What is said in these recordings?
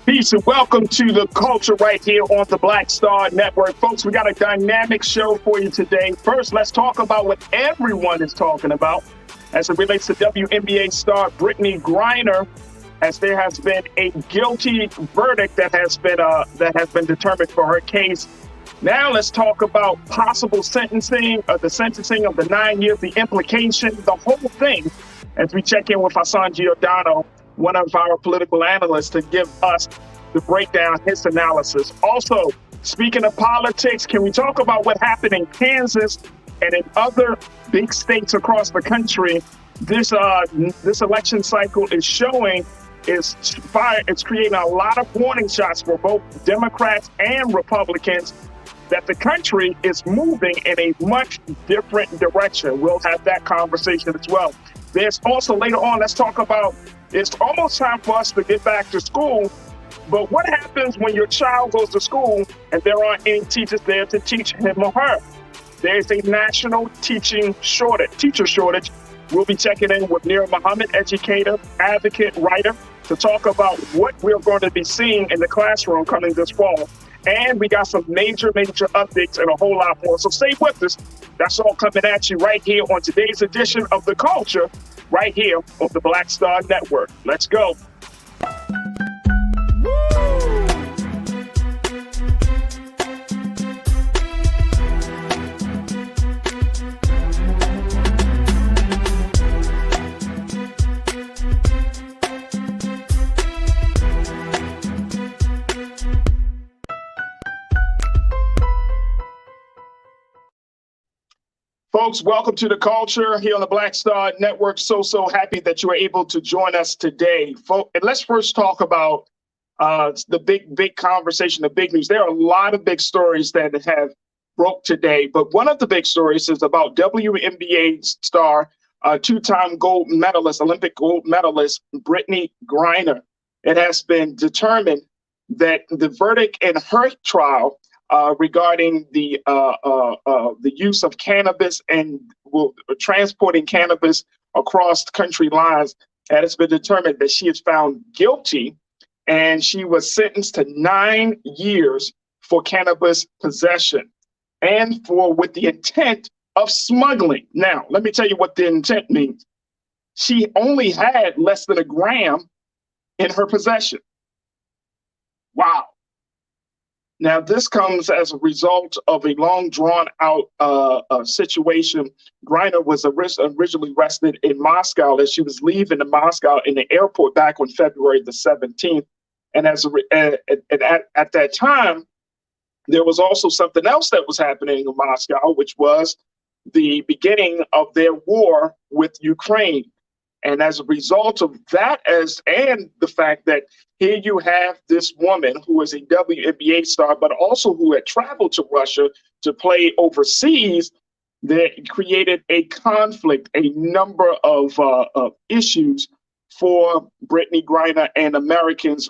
Peace and welcome to the culture right here on the Black Star Network. Folks, we got a dynamic show for you today. First, let's talk about what everyone is talking about as it relates to WNBA star Brittney Griner, as there has been a guilty verdict that has been determined for her case. Now let's talk about possible sentencing, the sentencing of the 9 years, the implication, the whole thing, as we check in with Farajii, one of our political analysts, to give us the breakdown, his analysis. Also, speaking of politics, can we talk about what happened in Kansas and in other big states across the country? This election cycle is showing it's creating a lot of warning shots for both Democrats and Republicans that the country is moving in a much different direction. We'll have that conversation as well. There's also later on, let's talk about, it's almost time for us to get back to school, but what happens when your child goes to school and there aren't any teachers there to teach him or her? There's a national teacher shortage. We'll be checking in with Nir Muhammad, educator, advocate, writer, to talk about what we're going to be seeing in the classroom coming this fall. And we got some major updates and a whole lot more. So stay with us. That's all coming at you right here on today's edition of The Culture, right here on the Black Star Network. Let's go. Folks, welcome to The Culture here on the Black Star Network. So happy that you were able to join us today. And let's first talk about the big conversation, the big news. There are a lot of big stories that have broke today, but one of the big stories is about WNBA star, two-time gold medalist, Olympic gold medalist, Brittney Griner. It has been determined that the verdict in her trial regarding the use of cannabis and transporting cannabis across country lines, that it's been determined that she is found guilty, and she was sentenced to 9 years for cannabis possession and with the intent of smuggling. Now, let me tell you what the intent means. She only had less than a gram in her possession. Wow. Now, this comes as a result of a long, drawn-out situation. Griner was originally arrested in Moscow as she was leaving Moscow in the airport back on February the 17th. And at that time, there was also something else that was happening in Moscow, which was the beginning of their war with Ukraine. And as a result of that, and the fact that here you have this woman who is a WNBA star, but also who had traveled to Russia to play overseas, that created a conflict, a number of issues for Brittney Griner and Americans,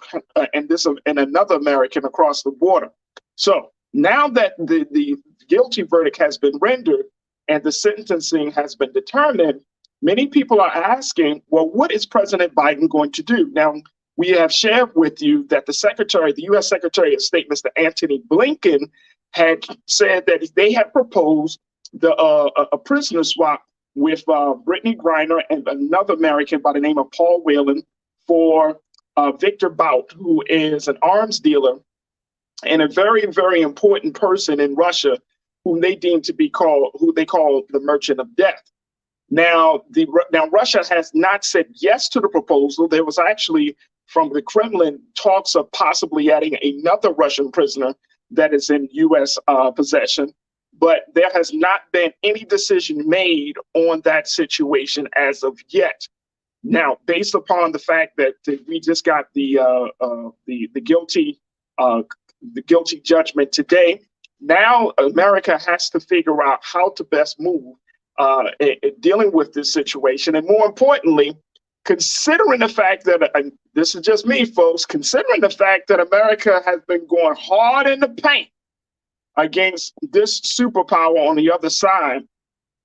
and another American across the border. So now that the guilty verdict has been rendered and the sentencing has been determined, many people are asking, well, what is President Biden going to do? Now, we have shared with you that the U.S. Secretary of State, Mr. Antony Blinken, had said that they had proposed a prisoner swap with Brittney Griner and another American by the name of Paul Whelan for Victor Bout, who is an arms dealer and a very, very important person in Russia, who they call the Merchant of Death. Now, Russia has not said yes to the proposal. There was actually, from the Kremlin, talks of possibly adding another Russian prisoner that is in U.S. possession. But there has not been any decision made on that situation as of yet. Now, based upon the fact that we just got the guilty judgment today, now America has to figure out how to best move dealing with this situation. And more importantly, considering the fact that, this is just me, folks, considering the fact that America has been going hard in the paint against this superpower on the other side,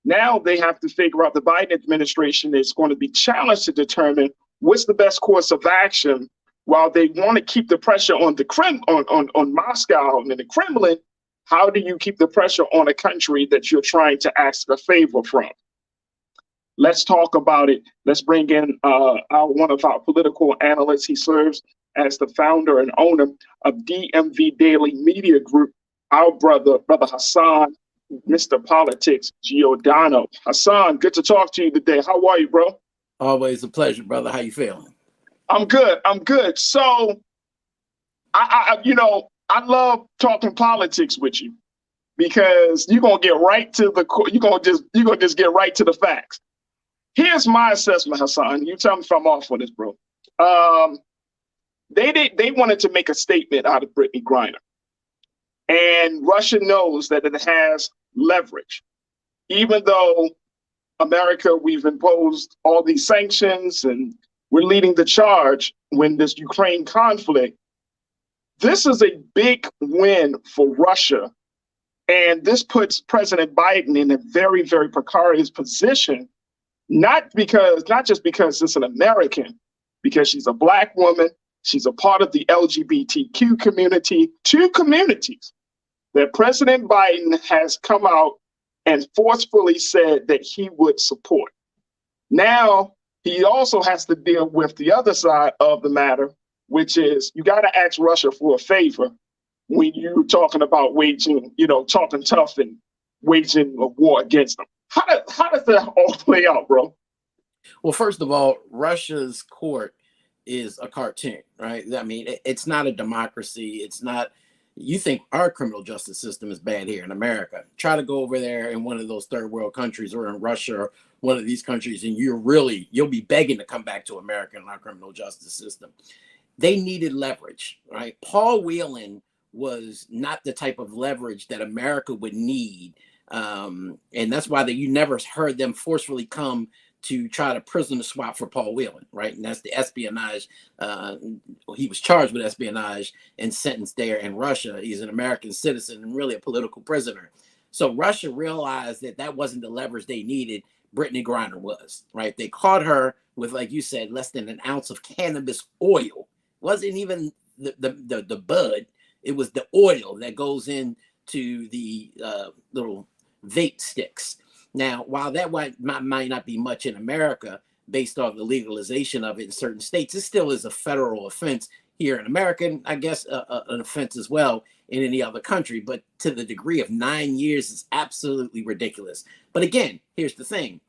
now they have to figure out, the Biden administration is going to be challenged to determine what's the best course of action while they want to keep the pressure on the on Moscow and the Kremlin, how do you keep the pressure on a country that you're trying to ask a favor from? Let's talk about it. Let's bring in one of our political analysts. He serves as the founder and owner of DMV Daily Media Group, our brother Hassan, Mr. Politics Giordano. Hassan, good to talk to you today. How are you, bro? Always a pleasure, brother. How you feeling? I'm good. I'm good. So, I love talking politics with you because you're gonna get right to the you're gonna just get right to the facts. Here's my assessment, Hassan. You tell me if I'm off on this, bro. They wanted to make a statement out of Brittney Griner, and Russia knows that it has leverage, even though America, we've imposed all these sanctions and we're leading the charge when this Ukraine conflict. This is a big win for Russia. And this puts President Biden in a very, very precarious position, not just because it's an American, because she's a Black woman, she's a part of the LGBTQ community, two communities that President Biden has come out and forcefully said that he would support. Now, he also has to deal with the other side of the matter, which is you got to ask Russia for a favor when you're talking about talking tough and waging a war against them. How does that all play out, bro? Well, first of all, Russia's court is a cartoon, right? I mean, it's not a democracy. It's not. You think our criminal justice system is bad here in America. Try to go over there in one of those third world countries or in Russia or one of these countries, and you'll be begging to come back to America and our criminal justice system. They needed leverage, right? Paul Whelan was not the type of leverage that America would need. And that's why you never heard them forcefully come to try to prisoner swap for Paul Whelan, right? And that's the espionage. He was charged with espionage and sentenced there in Russia. He's an American citizen and really a political prisoner. So Russia realized that wasn't the leverage they needed. Brittney Griner was, right? They caught her with, like you said, less than an ounce of cannabis oil. Wasn't even the bud. It was the oil that goes into the little vape sticks. Now, while that might not be much in America based on the legalization of it in certain states, it still is a federal offense here in America, and I guess an offense as well in any other country. But to the degree of 9 years is absolutely ridiculous. But again, here's the thing.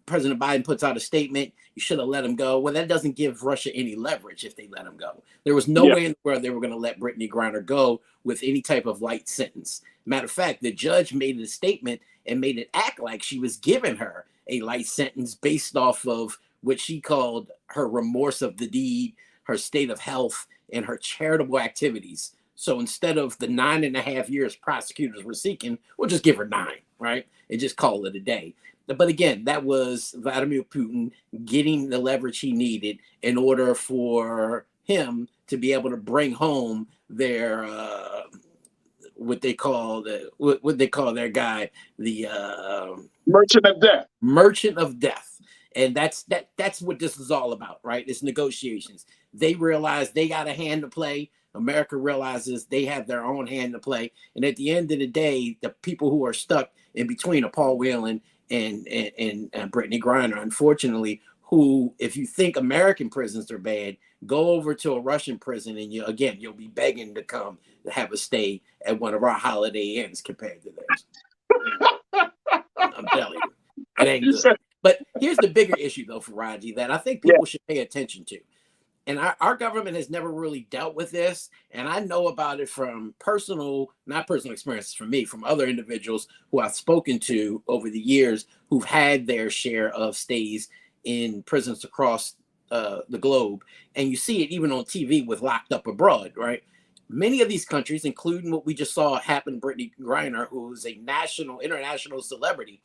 President Biden puts out a statement, you should have let him go. Well, that doesn't give Russia any leverage if they let him go. There was no way in the world they were going to let Brittney Griner go with any type of light sentence. Matter of fact, the judge made a statement and made it act like she was giving her a light sentence based off of what she called her remorse of the deed, her state of health, and her charitable activities. So instead of the 9.5 years prosecutors were seeking, we'll just give her 9, right? And just call it a day. But again, that was Vladimir Putin getting the leverage he needed in order for him to be able to bring home their what they call their guy, the Merchant of Death. Merchant of Death. And that's what this is all about, right? It's negotiations. They realize they got a hand to play. America realizes they have their own hand to play. And at the end of the day, the people who are stuck in between are Paul Whelan and Brittney Griner, unfortunately, who, if you think American prisons are bad, go over to a Russian prison and you'll be begging to come to have a stay at one of our Holiday Inns compared to theirs. I'm telling you, it ain't good. But here's the bigger issue, though, Farajii, that I think people should pay attention to. And our government has never really dealt with this. And I know about it from not personal experiences from me, from other individuals who I've spoken to over the years who've had their share of stays in prisons across the globe. And you see it even on TV with Locked Up Abroad, right? Many of these countries, including what we just saw happen to Brittney Griner, who is a international celebrity,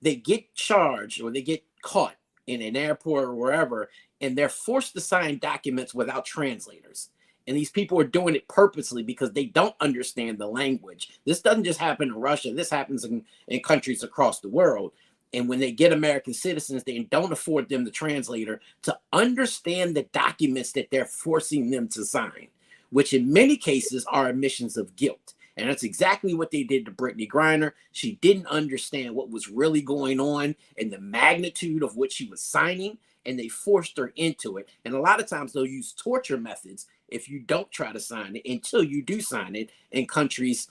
they get charged or they get caught in an airport or wherever, and they're forced to sign documents without translators. And these people are doing it purposely because they don't understand the language. This doesn't just happen in Russia. This happens in countries across the world. And when they get American citizens, they don't afford them the translator to understand the documents that they're forcing them to sign, which in many cases are admissions of guilt. And that's exactly what they did to Brittney Griner. She didn't understand what was really going on and the magnitude of what she was signing, and they forced her into it. And a lot of times they'll use torture methods if you don't try to sign it until you do sign it in countries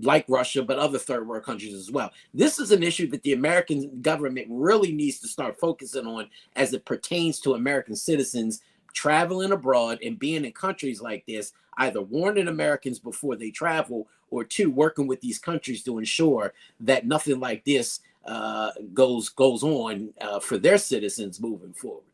like Russia, but other third world countries as well. This is an issue that the American government really needs to start focusing on as it pertains to American citizens traveling abroad and being in countries like this, either warning Americans before they travel, or two, working with these countries to ensure that nothing like this goes on for their citizens moving forward.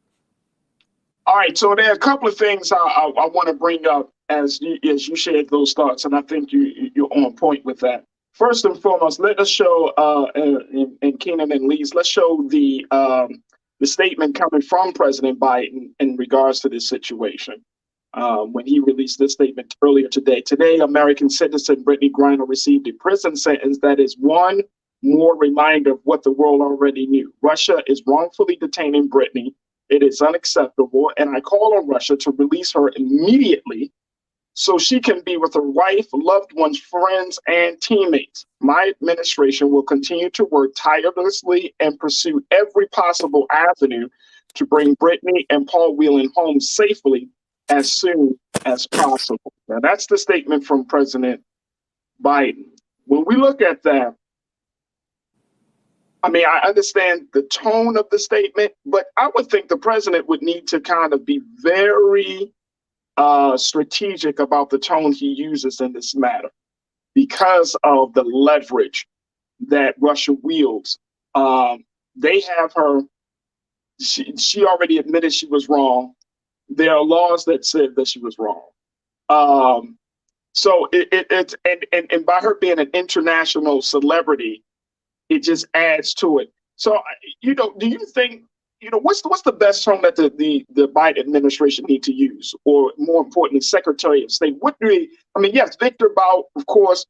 All right, so there are a couple of things I want to bring up as you shared those thoughts, and I think you're on point with that. First and foremost, let us show, and Keenan and Lee's, let's show the statement coming from President Biden in regards to this situation. When he released this statement earlier today. Today, American citizen Brittney Griner received a prison sentence that is one more reminder of what the world already knew. Russia is wrongfully detaining Brittney. It is unacceptable, and I call on Russia to release her immediately so she can be with her wife, loved ones, friends, and teammates. My administration will continue to work tirelessly and pursue every possible avenue to bring Brittney and Paul Whelan home safely as soon as possible. Now, that's the statement from President Biden. When we look at that, I mean, I understand the tone of the statement, but I would think the president would need to kind of be very strategic about the tone he uses in this matter because of the leverage that Russia wields. They have her, she already admitted she was wrong. There are laws that said that she was wrong. So it's and by her being an international celebrity, it just adds to it. So, do you think, what's the best tone that the Biden administration need to use, or more importantly, Secretary of State? Yes, Victor Bout, of course,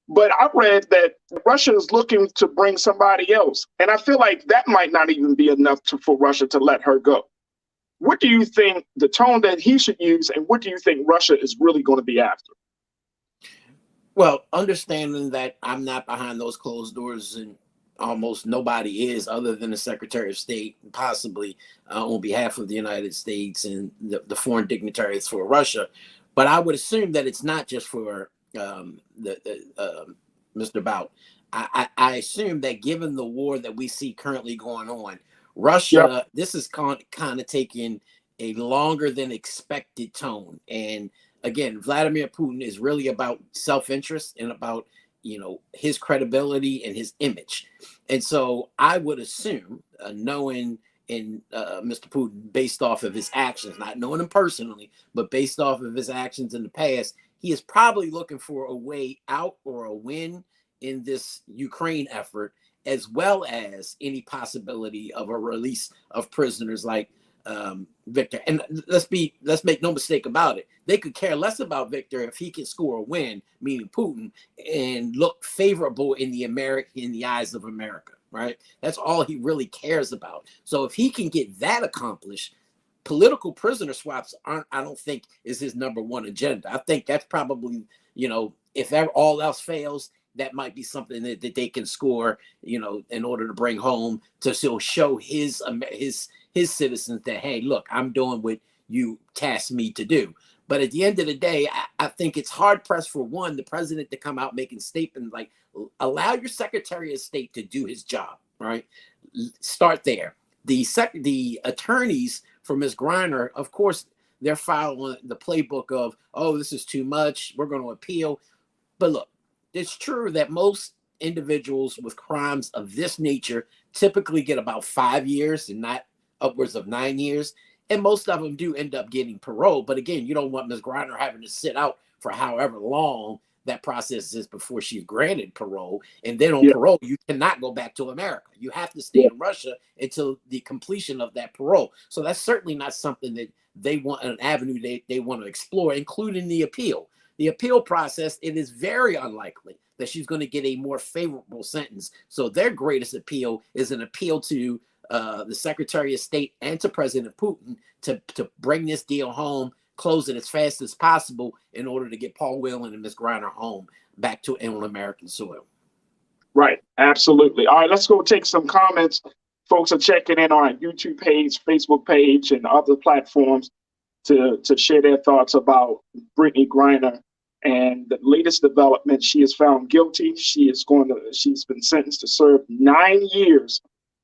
but I read that Russia is looking to bring somebody else, and I feel like that might not even be enough for Russia to let her go. What do you think the tone that he should use, and what do you think Russia is really going to be after? Well, understanding that I'm not behind those closed doors, and almost nobody is, other than the Secretary of State, possibly on behalf of the United States and the foreign dignitaries for Russia. But I would assume that it's not just for Mr. Bout. I assume that given the war that we see currently going on, Russia, this is kind of taking a longer than expected tone. And again, Vladimir Putin is really about self-interest and about, his credibility and his image. And so I would assume, knowing in Mr. Putin, based off of his actions, not knowing him personally, but based off of his actions in the past, he is probably looking for a way out or a win in this Ukraine effort, as well as any possibility of a release of prisoners like Victor. And let's make no mistake about it. They could care less about Victor if he can score a win, meaning Putin, and look favorable in the eyes of America, right? That's all he really cares about. So if he can get that accomplished, political prisoner swaps I don't think is his number one agenda. I think that's probably, if ever all else fails, that might be something that they can score, in order to bring home to show his citizens that, hey, look, I'm doing what you tasked me to do. But at the end of the day, I think it's hard pressed for the president to come out making statements like, allow your Secretary of State to do his job, right? Start there. The attorneys for Ms. Griner, of course, they're following the playbook of, oh, this is too much, we're going to appeal. But look, it's true that most individuals with crimes of this nature typically get about 5 years and not upwards of 9 years. And most of them do end up getting parole. But again, you don't want Ms. Griner having to sit out for however long that process is before she's granted parole. And then on parole, you cannot go back to America. You have to stay in Russia until the completion of that parole. So that's certainly not something that they want, an avenue they want to explore, including the appeal. The appeal process, it is very unlikely that she's going to get a more favorable sentence. So their greatest appeal is an appeal to the Secretary of State and to President Putin to bring this deal home, close it as fast as possible in order to get Paul Whelan and Ms. Griner home back to on American soil. Right, absolutely. All right, let's go take some comments. Folks are checking in on our YouTube page, Facebook page, and other platforms to share their thoughts about Brittney Griner and the latest development. She is found guilty. She's been sentenced to serve 9 years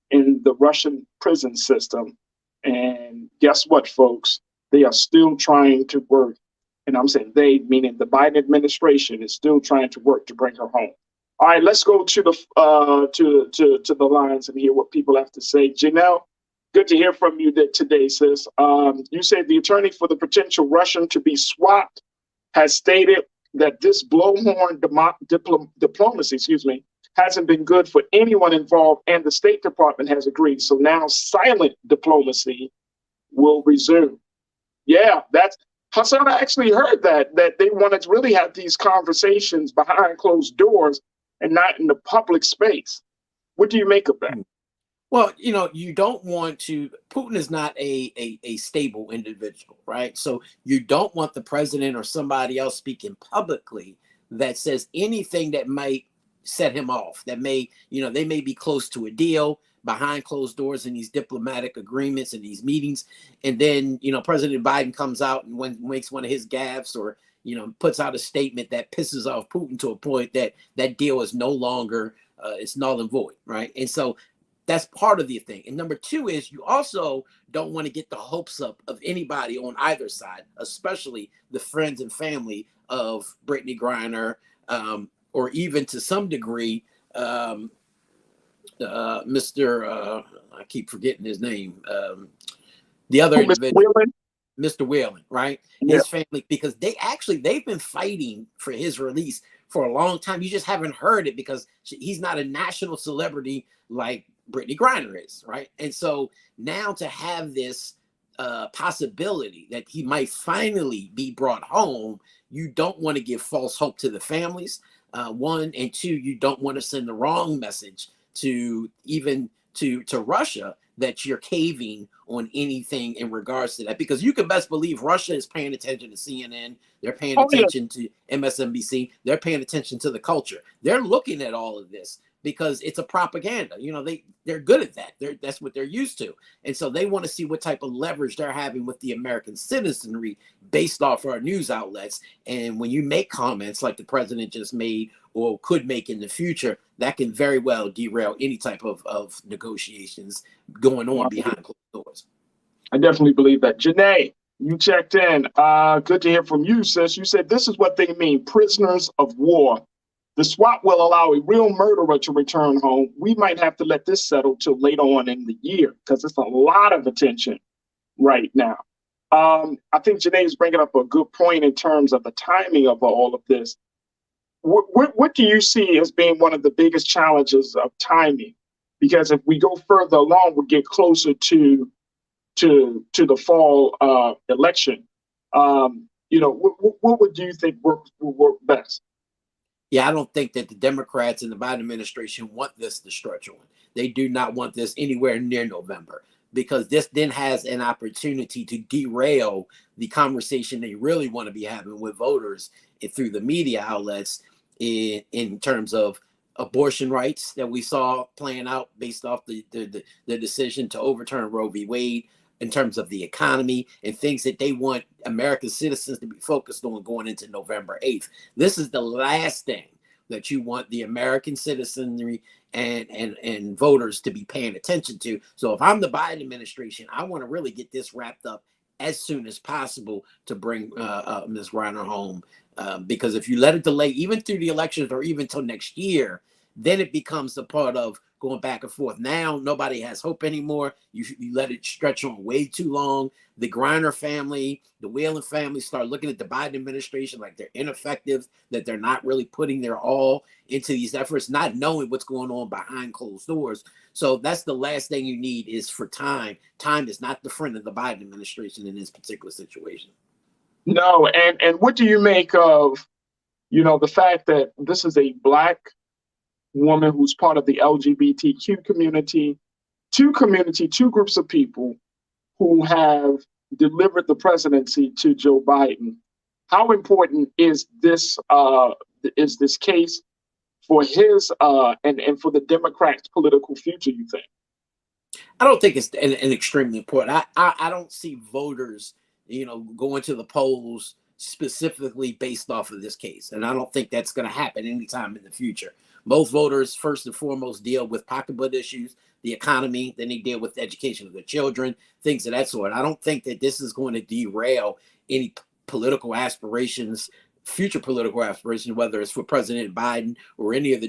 in the Russian prison system. And guess what, folks? They are still trying to work. And I'm saying they, meaning the Biden administration, is still trying to work to bring her home. All right, let's go to the to the lines and hear what people have to say. Janelle, good to hear from you today, sis. You said the attorney for the potential Russian to be swapped has stated that this blowhorn diplomacy, hasn't been good for anyone involved, and the State Department has agreed. So now silent diplomacy will resume. Yeah, that's Hassan. I actually heard that they wanted to really have these conversations behind closed doors and not in the public space. What do you make of that? Well, you don't want to. Putin is not a stable individual, right? So you don't want the president or somebody else speaking publicly that says anything that might set him off, that may, they may be close to a deal behind closed doors in these diplomatic agreements and these meetings. And then, President Biden comes out and makes one of his gaffes or, puts out a statement that pisses off Putin to a point that that deal is no longer, it's null and void, right? And so that's part of the thing. And number two is you also don't want to get the hopes up of anybody on either side, especially the friends and family of Brittney Griner, or even to some degree, Mr. I keep forgetting his name. The other individual, Mr. Whelan, right? Yeah. His family, because they've been fighting for his release for a long time. You just haven't heard it because he's not a national celebrity like Brittney Griner is, right? And so now to have this possibility that he might finally be brought home, you don't want to give false hope to the families. One, and two, you don't want to send the wrong message to Russia that you're caving on anything in regards to that, because you can best believe Russia is paying attention to CNN, they're paying attention to MSNBC, they're paying attention to the culture. They're looking at all of this because it's a propaganda. They're good at that. That's what they're used to. And so they want to see what type of leverage they're having with the American citizenry based off our news outlets. And when you make comments like the president just made or could make in the future, that can very well derail any type of negotiations going on behind closed doors. I definitely believe that. Janae, you checked in. Good to hear from you, sis. You said this is what they mean, prisoners of war. The swap will allow a real murderer to return home. We might have to let this settle till later on in the year because it's a lot of attention right now. I think Janae is bringing up a good point in terms of the timing of all of this. What do you see as being one of the biggest challenges of timing? Because if we go further along, we get closer to the fall election. What would you think will work best? Yeah, I don't think that the Democrats and the Biden administration want this to stretch on. They do not want this anywhere near November, because this then has an opportunity to derail the conversation they really want to be having with voters through the media outlets in terms of abortion rights that we saw playing out based off the decision to overturn Roe v. Wade, in terms of the economy and things that they want American citizens to be focused on going into November 8th. This is the last thing that you want the American citizenry and voters to be paying attention to. So if I'm the Biden administration, I want to really get this wrapped up as soon as possible to bring Ms. Griner home. Because if you let it delay even through the elections or even till next year, then it becomes a part of going back and forth. Now nobody has hope anymore. You let it stretch on way too long. The Griner family, the Whelan family start looking at the Biden administration like they're ineffective, that they're not really putting their all into these efforts, not knowing what's going on behind closed doors. So that's the last thing you need is for time. Time is not the friend of the Biden administration in this particular situation. No, and what do you make of You know, the fact that this is a Black woman who's part of the LGBTQ community, two groups of people who have delivered the presidency to Joe Biden. How important is this case for his and for the Democrats' political future, you think? I don't think it's an extremely important. I don't see voters, going to the polls specifically based off of this case, and I don't think that's going to happen anytime in the future. Most voters, first and foremost, deal with pocketbook issues, the economy, then they deal with the education of their children, things of that sort. I don't think that this is going to derail any political aspirations, future political aspirations, whether it's for President Biden or any of the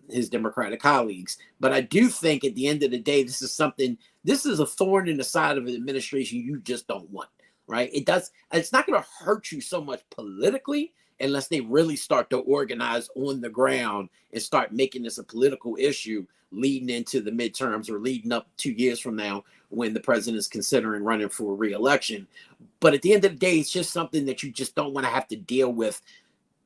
his Democratic colleagues. But I do think at the end of the day, this is a thorn in the side of an administration you just don't want, right? It's not going to hurt you so much politically unless they really start to organize on the ground and start making this a political issue leading into the midterms or leading up 2 years from now when the president is considering running for re-election. But at the end of the day, it's just something that you just don't want to have to deal with,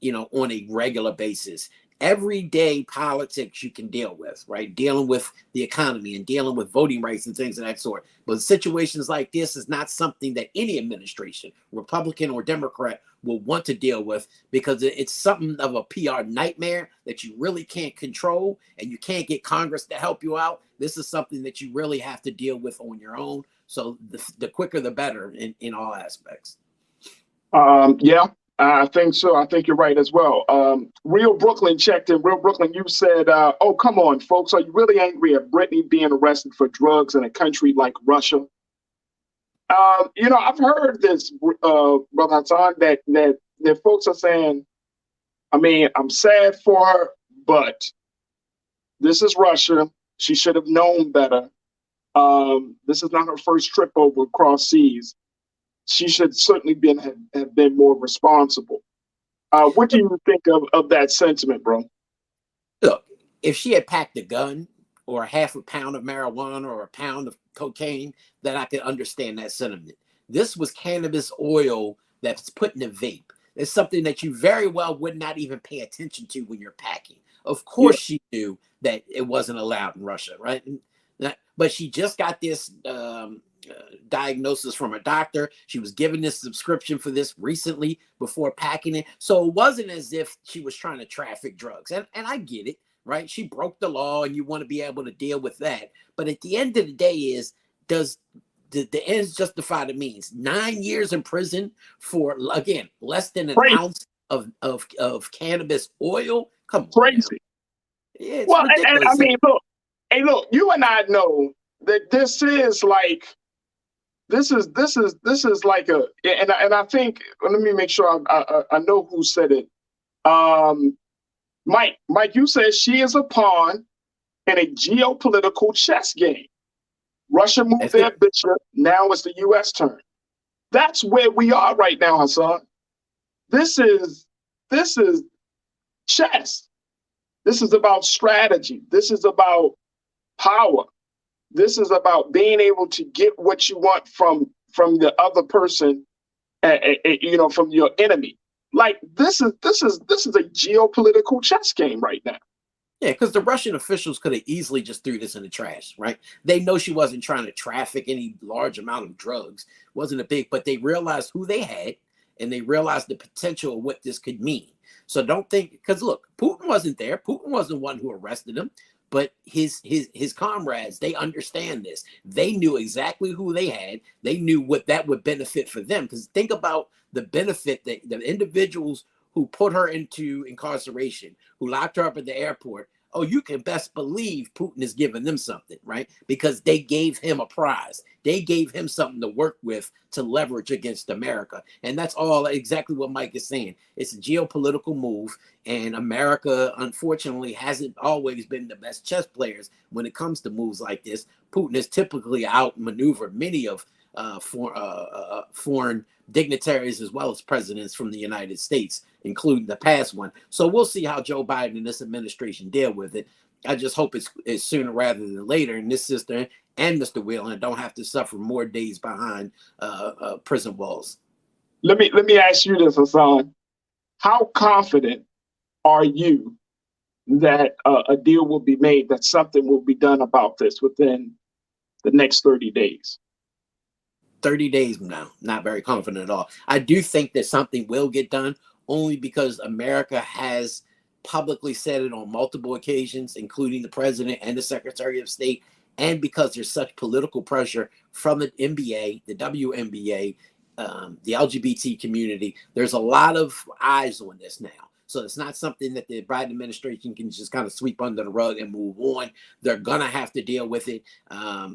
on a regular basis. Everyday politics you can deal with, right? Dealing with the economy and dealing with voting rights and things of that sort. But situations like this is not something that any administration, Republican or Democrat, will want to deal with because it's something of a PR nightmare that you really can't control and you can't get Congress to help you out. This is something that you really have to deal with on your own. So the quicker, the better in all aspects. Yeah. I think so. I think you're right as well. Real Brooklyn checked in. Real Brooklyn, you said, oh, come on, folks. Are you really angry at Brittney being arrested for drugs in a country like Russia? I've heard this, Brother Hassan, that folks are saying, I mean, I'm sad for her, but this is Russia. She should have known better. This is not her first trip over across seas. She should certainly have been more responsible. What do you think of that sentiment, bro? Look, if she had packed a gun or half a pound of marijuana or a pound of cocaine, then I could understand that sentiment. This was cannabis oil that's put in a vape. It's something that you very well would not even pay attention to when you're packing. Of course, She knew that it wasn't allowed in Russia, right? But she just got this diagnosis from a doctor. She was given this subscription for this recently before packing it. So it wasn't as if she was trying to traffic drugs. And I get it, right? She broke the law and you want to be able to deal with that. But at the end of the day does the ends justify the means? 9 years in prison for, again, less than an ounce of cannabis oil? Come on. Crazy. Yeah, well, and I mean, look, you and I know that this is like a, and I think, let me make sure I know who said it. Mike, you said she is a pawn in a geopolitical chess game. Russia moved their bishop. Now it's the U.S. turn. That's where we are right now, Hassan. This is chess. This is about strategy. This is about power. This is about being able to get what you want from the other person, from your enemy. Like this is a geopolitical chess game right now. Yeah, because the Russian officials could have easily just threw this in the trash, right? They know she wasn't trying to traffic any large amount of drugs. It wasn't but they realized who they had and they realized the potential of what this could mean. So don't think, because look, Putin wasn't there. Putin wasn't the one who arrested him. But his comrades, they understand this. They knew exactly who they had. They knew what that would benefit for them. Because think about the benefit that the individuals who put her into incarceration, who locked her up at the airport. Oh, you can best believe Putin is giving them something, right? Because they gave him a prize. They gave him something to work with to leverage against America. And that's all exactly what Mike is saying. It's a geopolitical move. And America, unfortunately, hasn't always been the best chess players when it comes to moves like this. Putin has typically outmaneuvered many of foreign dignitaries as well as presidents from the United States, including the past one. So we'll see how Joe Biden and this administration deal with it. I just hope it's sooner rather than later, and this sister and Mr. Whelan don't have to suffer more days behind prison walls. Let me ask you this, Hassan. how confident are you that a deal will be made, that something will be done about this within the next 30 days? 30 days from now, not very confident at all. I do think that something will get done, only because America has publicly said it on multiple occasions, including the president and the Secretary of State, and because there's such political pressure from the NBA, the WNBA, the LGBT community. There's a lot of eyes on this now. So it's not something that the Biden administration can just kind of sweep under the rug and move on. They're going to have to deal with it.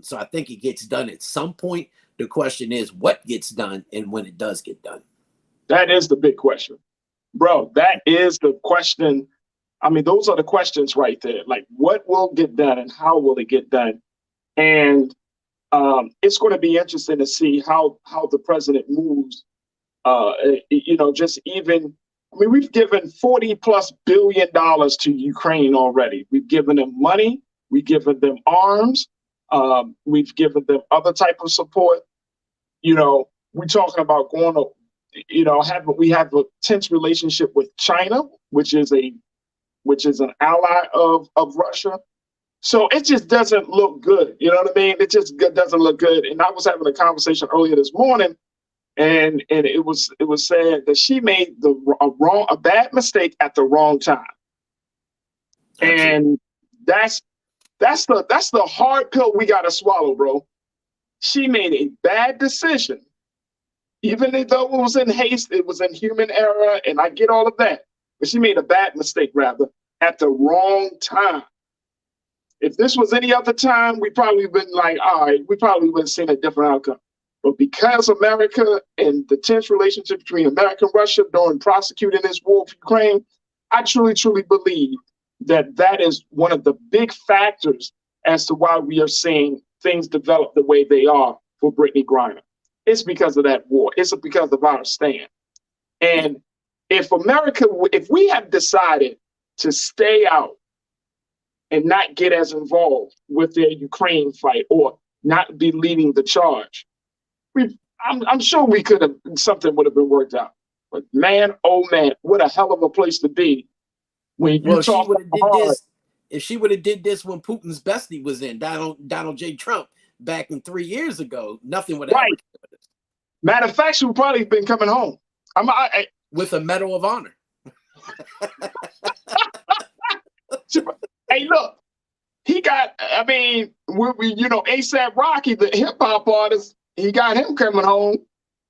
So I think it gets done at some point. The question is what gets done and when it does get done. That is the big question, bro. That is the question. I mean, those are the questions right there. Like, what will get done and how will it get done? And it's going to be interesting to see how the president moves. Just even, I mean, we've given $40+ billion to Ukraine already. We've given them money. We've given them arms. We've given them other type of support. We're talking about going to, we have a tense relationship with China, which is an ally of Russia. So it just doesn't look good. You know what I mean? It just doesn't look good. And I was having a conversation earlier this morning, and it was said that she made a bad mistake at the wrong time. Absolutely. And that's the hard pill we got to swallow, bro. She made a bad decision, even though it was in haste, it was in human error, and I get all of that. But she made a bad mistake, rather, at the wrong time. If this was any other time, we probably been like, all right, we probably would have seen a different outcome. But because America and the tense relationship between America and Russia during prosecuting this war for Ukraine, I truly, truly believe that is one of the big factors as to why we are seeing things develop the way they are for Brittney Griner. It's because of that war. It's because of our stand. And if we have decided to stay out and not get as involved with their Ukraine fight or not be leading the charge, I'm sure we could have, something would have been worked out. But man, oh man, what a hell of a place to be when you talk hard. If she would have did this when Putin's bestie was in, Donald J. Trump, back in 3 years ago, nothing would have happened. Matter of fact, she would probably have been coming home. With a Medal of Honor. Hey, look, he got, A$AP Rocky, the hip hop artist, he got him coming home.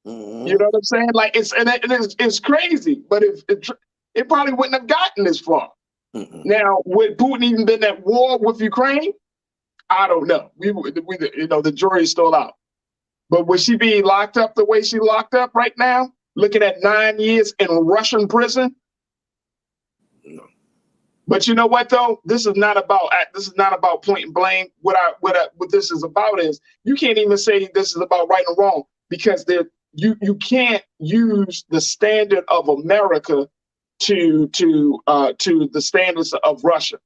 Mm-hmm. You know what I'm saying? Like, it's crazy, but it probably wouldn't have gotten this far. Mm-hmm. Now, would Putin even been at war with Ukraine? I don't know. The jury's still out. But would she be locked up the way she locked up right now, looking at 9 years in Russian prison? No. But you know what though? This is not about point and blame. What this is about is you can't even say this is about right and wrong, because you can't use the standard of America to the standards of Russia.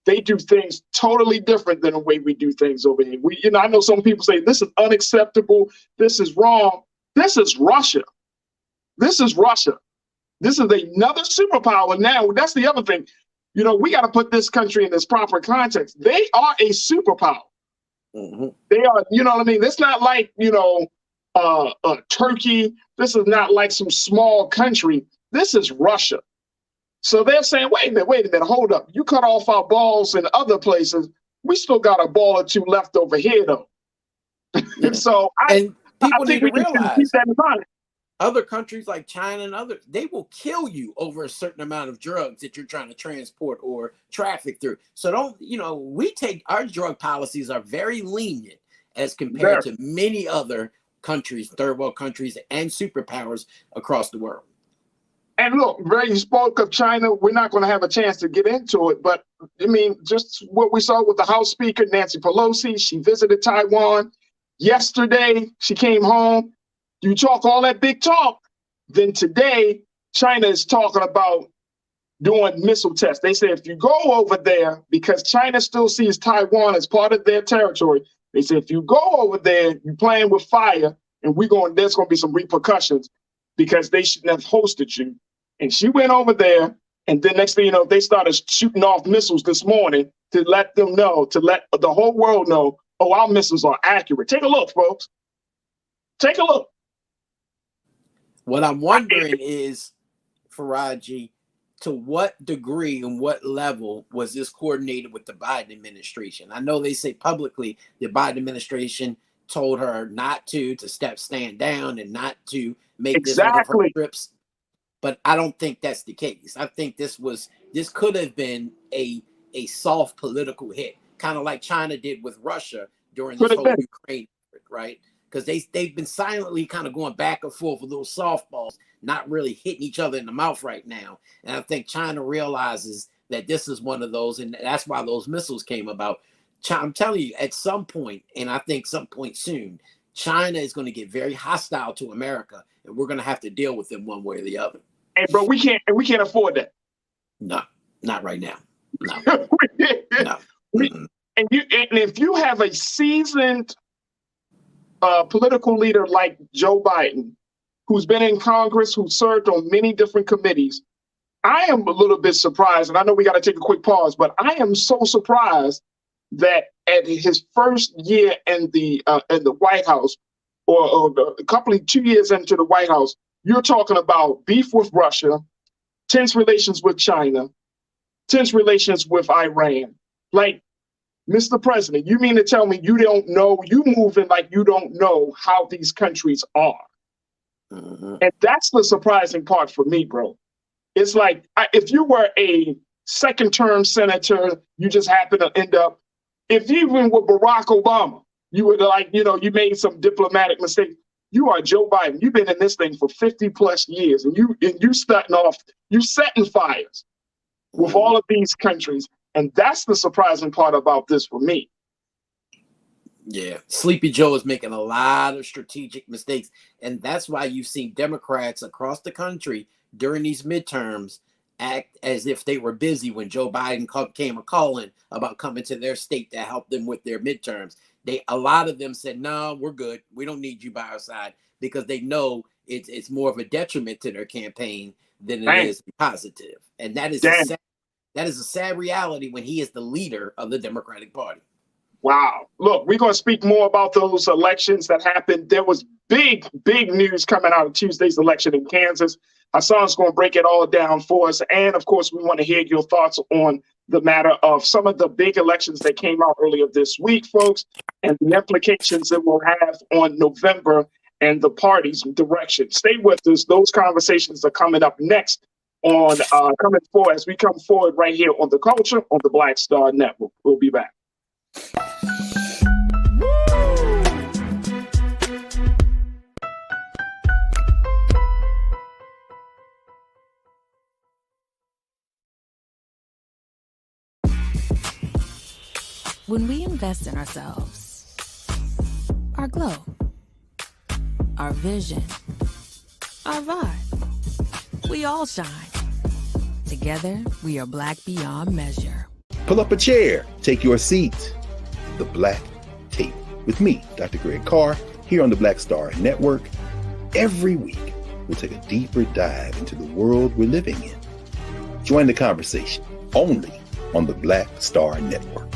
They do things totally different than the way we do things over here. I know some people say this is unacceptable, this is wrong. This is Russia. This is Russia. This is another superpower. Now, that's the other thing. We got to put this country in its proper context. They are a superpower. Mm-hmm. They are, you know what I mean? It's not like, Turkey. This is not like some small country. This is Russia. So they're saying, wait a minute, hold up. You cut off our balls in other places. We still got a ball or two left over here, though. Yeah. So I think we can keep that in mind. Other countries like China and others, they will kill you over a certain amount of drugs that you're trying to transport or traffic through. So our drug policies are very lenient as compared to many other countries, third world countries and superpowers across the world. And look, you spoke of China. We're not going to have a chance to get into it, but just what we saw with the House Speaker, Nancy Pelosi, she visited Taiwan yesterday. She came home. You talk all that big talk, then today China is talking about doing missile tests. They say if you go over there, because China still sees Taiwan as part of their territory, they say if you go over there, you're playing with fire, and there's going to be some repercussions because they shouldn't have hosted you. And she went over there, and then next thing you know, they started shooting off missiles this morning to let them know, to let the whole world know, oh, our missiles are accurate. Take a look, folks. Take a look. What I'm wondering is, Farajii, to what degree and what level was this coordinated with the Biden administration? I know they say publicly the Biden administration told her not to stand down and not to make this one of her trips. But I don't think that's the case. I think this could have been a soft political hit, kind of like China did with Russia during this whole Ukraine, right? Because they've been silently kind of going back and forth with those softballs, not really hitting each other in the mouth right now. And I think China realizes that this is one of those, and that's why those missiles came about. I'm telling you, at some point, and I think some point soon, China is going to get very hostile to America, and we're going to have to deal with them one way or the other. Hey, bro, we can't afford that. No, not right now. No. No. And if you have a seasoned political leader like Joe Biden, who's been in Congress, who served on many different committees, I am a little bit surprised, and I know we got to take a quick pause, but I am so surprised that at his first year in the White House, or a couple of 2 years into the White House, you're talking about beef with Russia, tense relations with China, tense relations with Iran. Like, Mr. President, you mean to tell me you don't know, you moving like you don't know how these countries are? And that's the surprising part for me, bro. It's like, if you were a second-term senator, you just happen to end up, if even with Barack Obama, you would you made some diplomatic mistake. You are Joe Biden. You've been in this thing for 50 plus years, and you setting fires with all of these countries. And that's the surprising part about this for me. Yeah, Sleepy Joe is making a lot of strategic mistakes. And that's why you've seen Democrats across the country during these midterms act as if they were busy when Joe Biden came a calling about coming to their state to help them with their midterms. A lot of them said, no, we're good. We don't need you by our side, because they know it's more of a detriment to their campaign than it is positive. And that is a sad reality when he is the leader of the Democratic Party. Wow. Look, we're going to speak more about those elections that happened. There was big news coming out of Tuesday's election in Kansas. Hassan's going to break it all down for us. And of course, we want to hear your thoughts on the matter of some of the big elections that came out earlier this week, folks, and the implications it will have on November and the party's direction. Stay with us. Those conversations are coming up next as we come forward right here on The Culture on the Black Star Network. We'll be back. When we invest in ourselves, our glow, our vision, our vibe, we all shine. Together, we are black beyond measure. Pull up a chair, take your seat. The Black Tape with me, Dr. Greg Carr, here on the Black Star Network. Every week, we'll take a deeper dive into the world we're living in. Join the conversation only on the Black Star Network.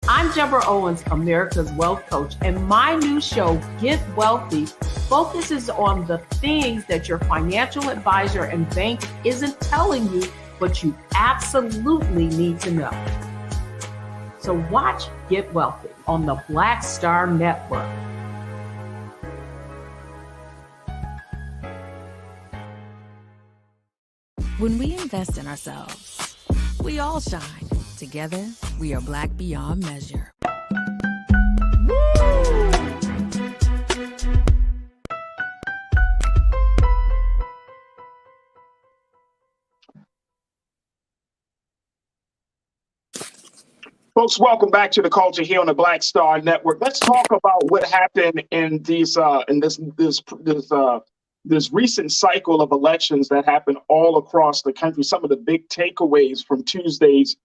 I'm Deborah Owens, America's Wealth Coach, and my new show, Get Wealthy, focuses on the things that your financial advisor and bank isn't telling you, but you absolutely need to know. So watch Get Wealthy on the Black Star Network. When we invest in ourselves, we all shine. Together, we are black beyond measure. Folks, welcome back to The Culture here on the Black Star Network. Let's talk about what happened in this recent cycle of elections that happened all across the country. Some of the big takeaways from Tuesday's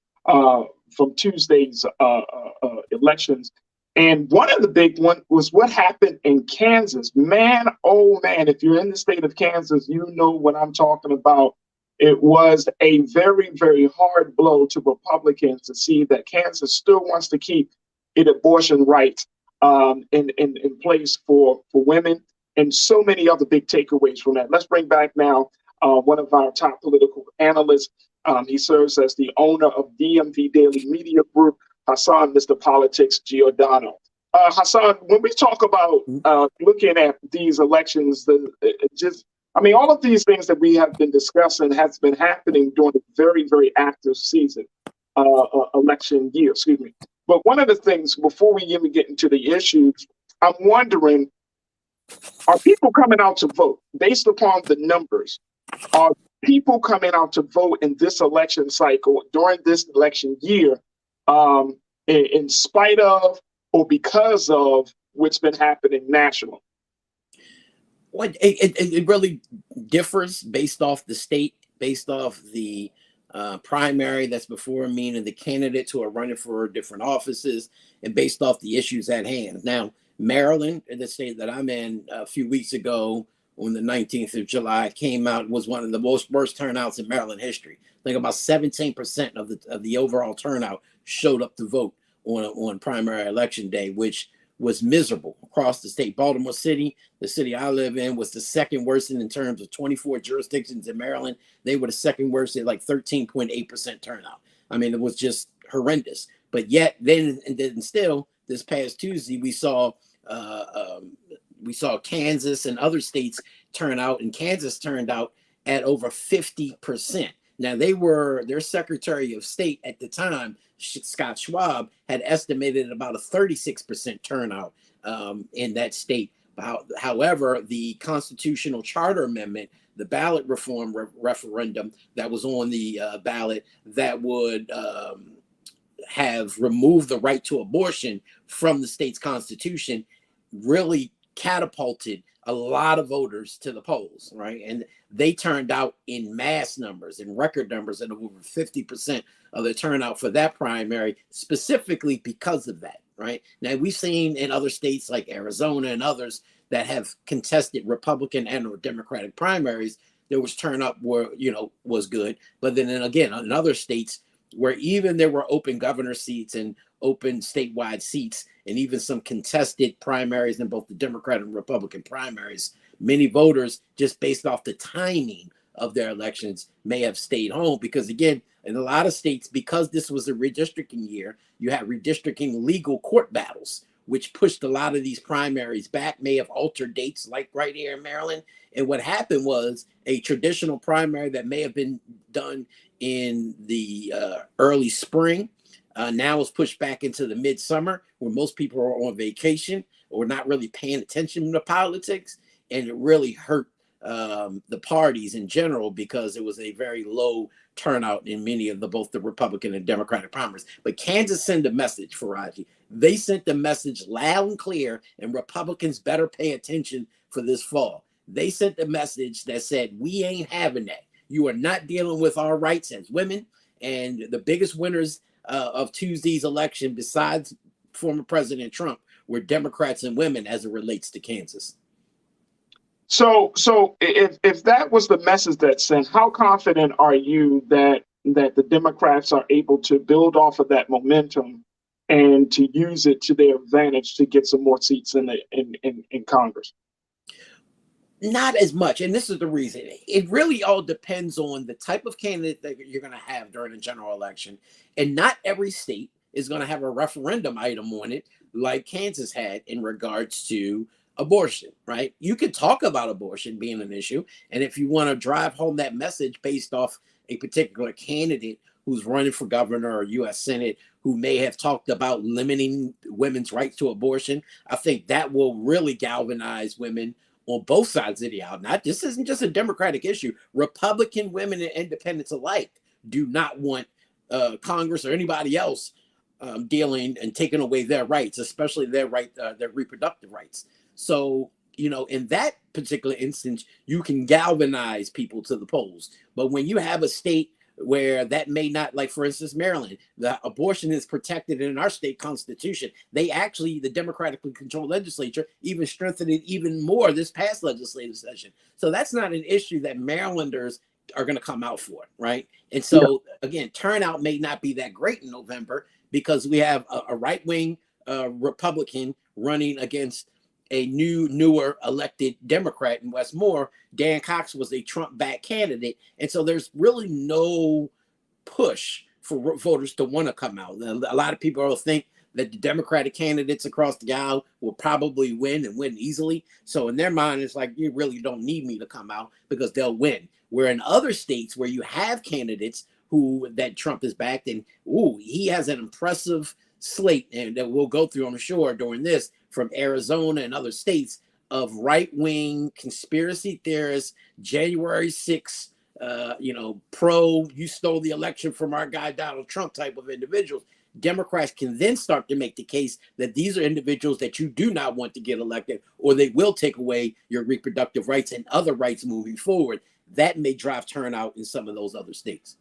elections. And one of the big one was what happened in Kansas. Man, oh man, if you're in the state of Kansas, you know what I'm talking about. It was a very, very hard blow to Republicans to see that Kansas still wants to keep an abortion right in place for women, and so many other big takeaways from that. Let's bring back now one of our top political analysts. He serves as the owner of DMV Daily Media Group, Hassan, Mr. Politics Giordano. Hassan, when we talk about looking at these elections, all of these things that we have been discussing has been happening during a very, very active season, election year, excuse me. But one of the things, before we even get into the issues, I'm wondering, are people coming out to vote based upon the numbers? Are people coming out to vote in this election cycle during this election year in spite of or because of what's been happening nationally? Well, it really differs based off the state, based off the primary that's before me and the candidates who are running for different offices, and based off the issues at hand. Now, Maryland, the state that I'm in, a few weeks ago on the 19th of July, came out, was one of the worst turnouts in Maryland history. I think about 17% of the overall turnout showed up to vote on primary election day, which was miserable across the state. Baltimore City, the city I live in, was the second worst in terms of 24 jurisdictions in Maryland. They were the second worst at like 13.8% turnout. I mean, it was just horrendous. But yet, then still, this past Tuesday, we saw Kansas and other states turn out, and Kansas turned out at over 50%. Now, their Secretary of State at the time, Scott Schwab, had estimated about a 36% turnout in that state. However, the constitutional charter amendment, the ballot reform referendum that was on the ballot that would have removed the right to abortion from the state's constitution, really catapulted a lot of voters to the polls, right? And they turned out in mass numbers, in record numbers, and over 50% of the turnout for that primary, specifically because of that, right? Now, we've seen in other states like Arizona and others that have contested Republican and or Democratic primaries, there was turnout where, was good. But then again, in other states where even there were open governor seats and open statewide seats, and even some contested primaries in both the Democrat and Republican primaries, many voters, just based off the timing of their elections, may have stayed home because, again, in a lot of states, because this was a redistricting year, you had redistricting legal court battles, which pushed a lot of these primaries back, may have altered dates, like right here in Maryland. And what happened was a traditional primary that may have been done in the early spring now is pushed back into the midsummer, where most people are on vacation or not really paying attention to politics. And it really hurt the parties in general because it was a very low turnout in many of both the Republican and Democratic primaries. But Kansas sent a message, Farajii. They sent the message loud and clear, and Republicans better pay attention for this fall. They sent the message that said, we ain't having that. You are not dealing with our rights as women. And the biggest winners of Tuesday's election, besides former President Trump, were Democrats and women as it relates to Kansas. So if that was the message that's sent, how confident are you that the Democrats are able to build off of that momentum and to use it to their advantage to get some more seats in Congress? Not as much. And this is the reason. It really all depends on the type of candidate that you're going to have during a general election. And not every state is going to have a referendum item on it like Kansas had in regards to abortion, right? You could talk about abortion being an issue. And if you want to drive home that message based off a particular candidate who's running for governor or U.S. Senate, who may have talked about limiting women's rights to abortion, I think that will really galvanize women on both sides of the aisle. This isn't just a Democratic issue. Republican women and independents alike do not want Congress or anybody else dealing and taking away their rights, especially their reproductive rights. So, in that particular instance, you can galvanize people to the polls. But when you have a state where that may not, like for instance, Maryland, the abortion is protected in our state constitution. They actually, the democratically controlled legislature, even strengthened it even more this past legislative session. So that's not an issue that Marylanders are going to come out for, right? And so again, turnout may not be that great in November because we have a right-wing Republican running against a newer elected Democrat in Westmore. Dan Cox was a Trump-backed candidate. And so there's really no push for voters to want to come out. A lot of people think that the Democratic candidates across the aisle will probably win and win easily. So in their mind, it's like, you really don't need me to come out because they'll win. Where in other states where you have candidates that Trump is backed, and he has an impressive slate, and that we'll go through, I'm sure, during this, from Arizona and other states, of right-wing conspiracy theorists, January 6th, you stole the election from our guy Donald Trump type of individuals. Democrats can then start to make the case that these are individuals that you do not want to get elected, or they will take away your reproductive rights and other rights moving forward. That may drive turnout in some of those other states.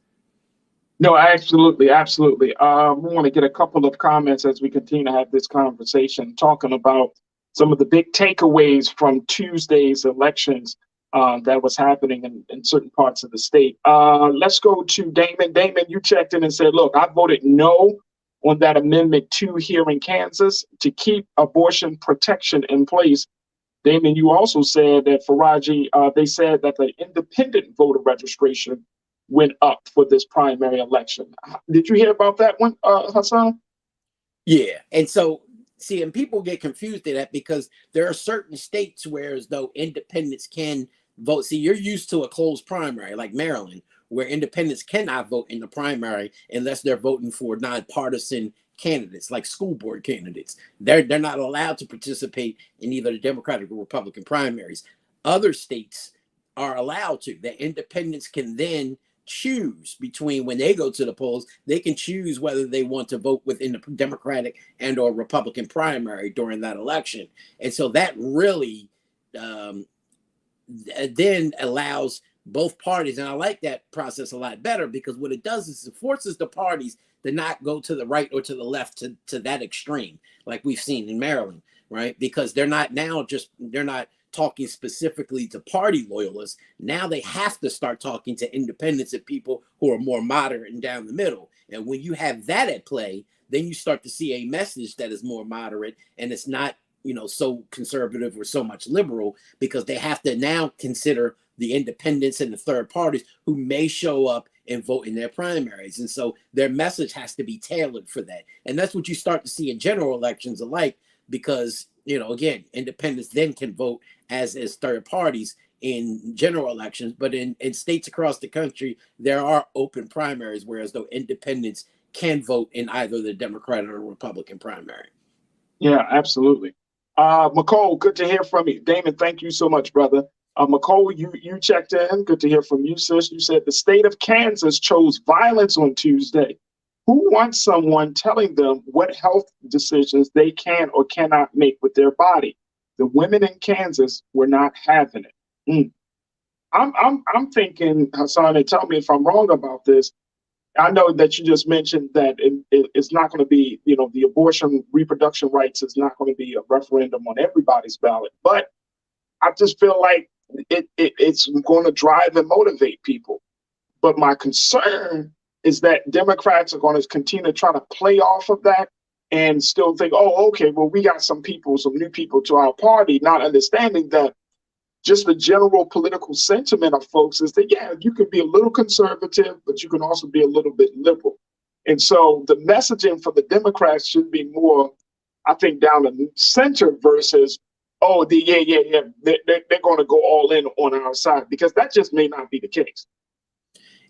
No, absolutely, absolutely. We want to get a couple of comments as we continue to have this conversation, talking about some of the big takeaways from Tuesday's elections that was happening in certain parts of the state. Let's go to Damon. Damon, you checked in and said, look, I voted no on that Amendment 2 here in Kansas to keep abortion protection in place. Damon, you also said that Farajii, they said that the independent voter registration went up for this primary election. Did you hear about that one, Hassan? Yeah. And so, see, and people get confused at that because there are certain states where as though independents can vote. See, you're used to a closed primary like Maryland, where independents cannot vote in the primary unless they're voting for nonpartisan candidates, like school board candidates. They're not allowed to participate in either the Democratic or Republican primaries. Other states are allowed to. The independents can then choose between, when they go to the polls, they can choose whether they want to vote within the Democratic and or Republican primary during that election. And so that really then allows both parties, and I like that process a lot better, because what it does is it forces the parties to not go to the right or to the left to that extreme, like we've seen in Maryland, right? Because they're not talking specifically to party loyalists. Now they have to start talking to independents and people who are more moderate and down the middle. And when you have that at play, then you start to see a message that is more moderate, and it's not, so conservative or so much liberal, because they have to now consider the independents and the third parties who may show up and vote in their primaries. And so their message has to be tailored for that. And that's what you start to see in general elections alike, because, again, independents then can vote as third parties in general elections. But in states across the country, there are open primaries, whereas though independents can vote in either the Democratic or Republican primary. Yeah, absolutely. McCole, good to hear from you. Damon, thank you so much, brother. McCole, you checked in. Good to hear from you, sis. You said the state of Kansas chose violence on Tuesday. Who wants someone telling them what health decisions they can or cannot make with their body? The women in Kansas were not having it. I'm thinking, Hassan, and tell me if I'm wrong about this. I know that you just mentioned that it's not going to be, the abortion reproduction rights is not going to be a referendum on everybody's ballot, but I just feel like it's going to drive and motivate people. But my concern is that Democrats are going to continue to try to play off of that and still think, oh, okay, well, we got some new people to our party, not understanding that just the general political sentiment of folks is that, yeah, you can be a little conservative, but you can also be a little bit liberal. And so the messaging for the Democrats should be more, I think, down the center versus, oh, they're going to go all in on our side, because that just may not be the case.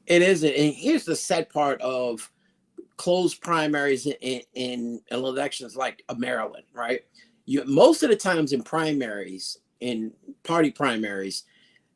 It isn't. And here's the sad part of closed primaries in elections like Maryland, right? Most of the times in primaries, in party primaries,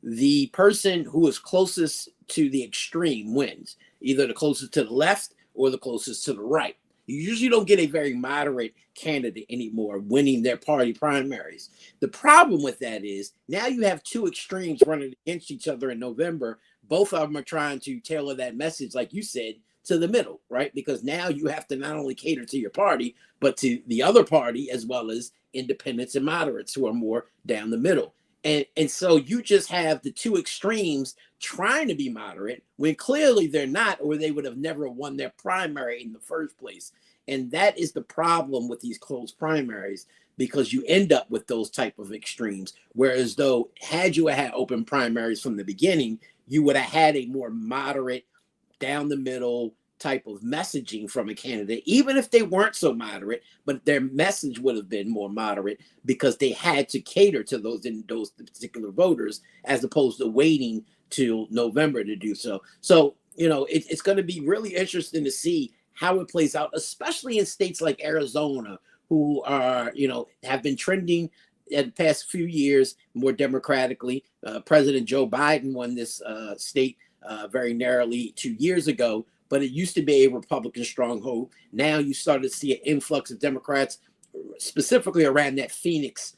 the person who is closest to the extreme wins, either the closest to the left or the closest to the right. You usually don't get a very moderate candidate anymore winning their party primaries. The problem with that is now you have two extremes running against each other in November both of them are trying to tailor that message, like you said, to the middle, right? Because now you have to not only cater to your party, but to the other party, as well as independents and moderates who are more down the middle. And so you just have the two extremes trying to be moderate when clearly they're not, or they would have never won their primary in the first place. And that is the problem with these closed primaries, because you end up with those type of extremes. Whereas though, had you had open primaries from the beginning, you would have had a more moderate, down the middle type of messaging from a candidate, even if they weren't so moderate, but their message would have been more moderate because they had to cater to those particular voters, as opposed to waiting till November to do so. So, you know, it's going to be really interesting to see how it plays out, especially in states like Arizona, who are, you know, have been trending in the past few years more democratically. President Joe Biden won this state very narrowly 2 years ago, but it used to be a Republican stronghold. Now you start to see an influx of Democrats, specifically around that Phoenix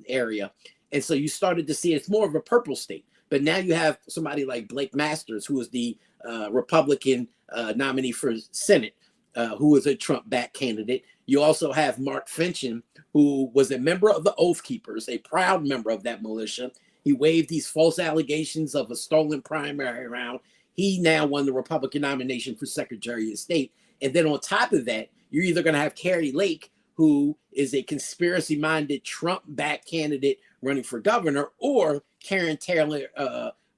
area. And so you started to see it's more of a purple state. But now you have somebody like Blake Masters, who is the Republican nominee for Senate, who is a Trump-backed candidate. You also have Mark Finchem, who was a member of the Oath Keepers, a proud member of that militia. He waived these false allegations of a stolen primary round. He now won the Republican nomination for Secretary of State. And then on top of that, you're either going to have Carrie Lake, who is a conspiracy-minded Trump-backed candidate running for governor, or Karen Taylor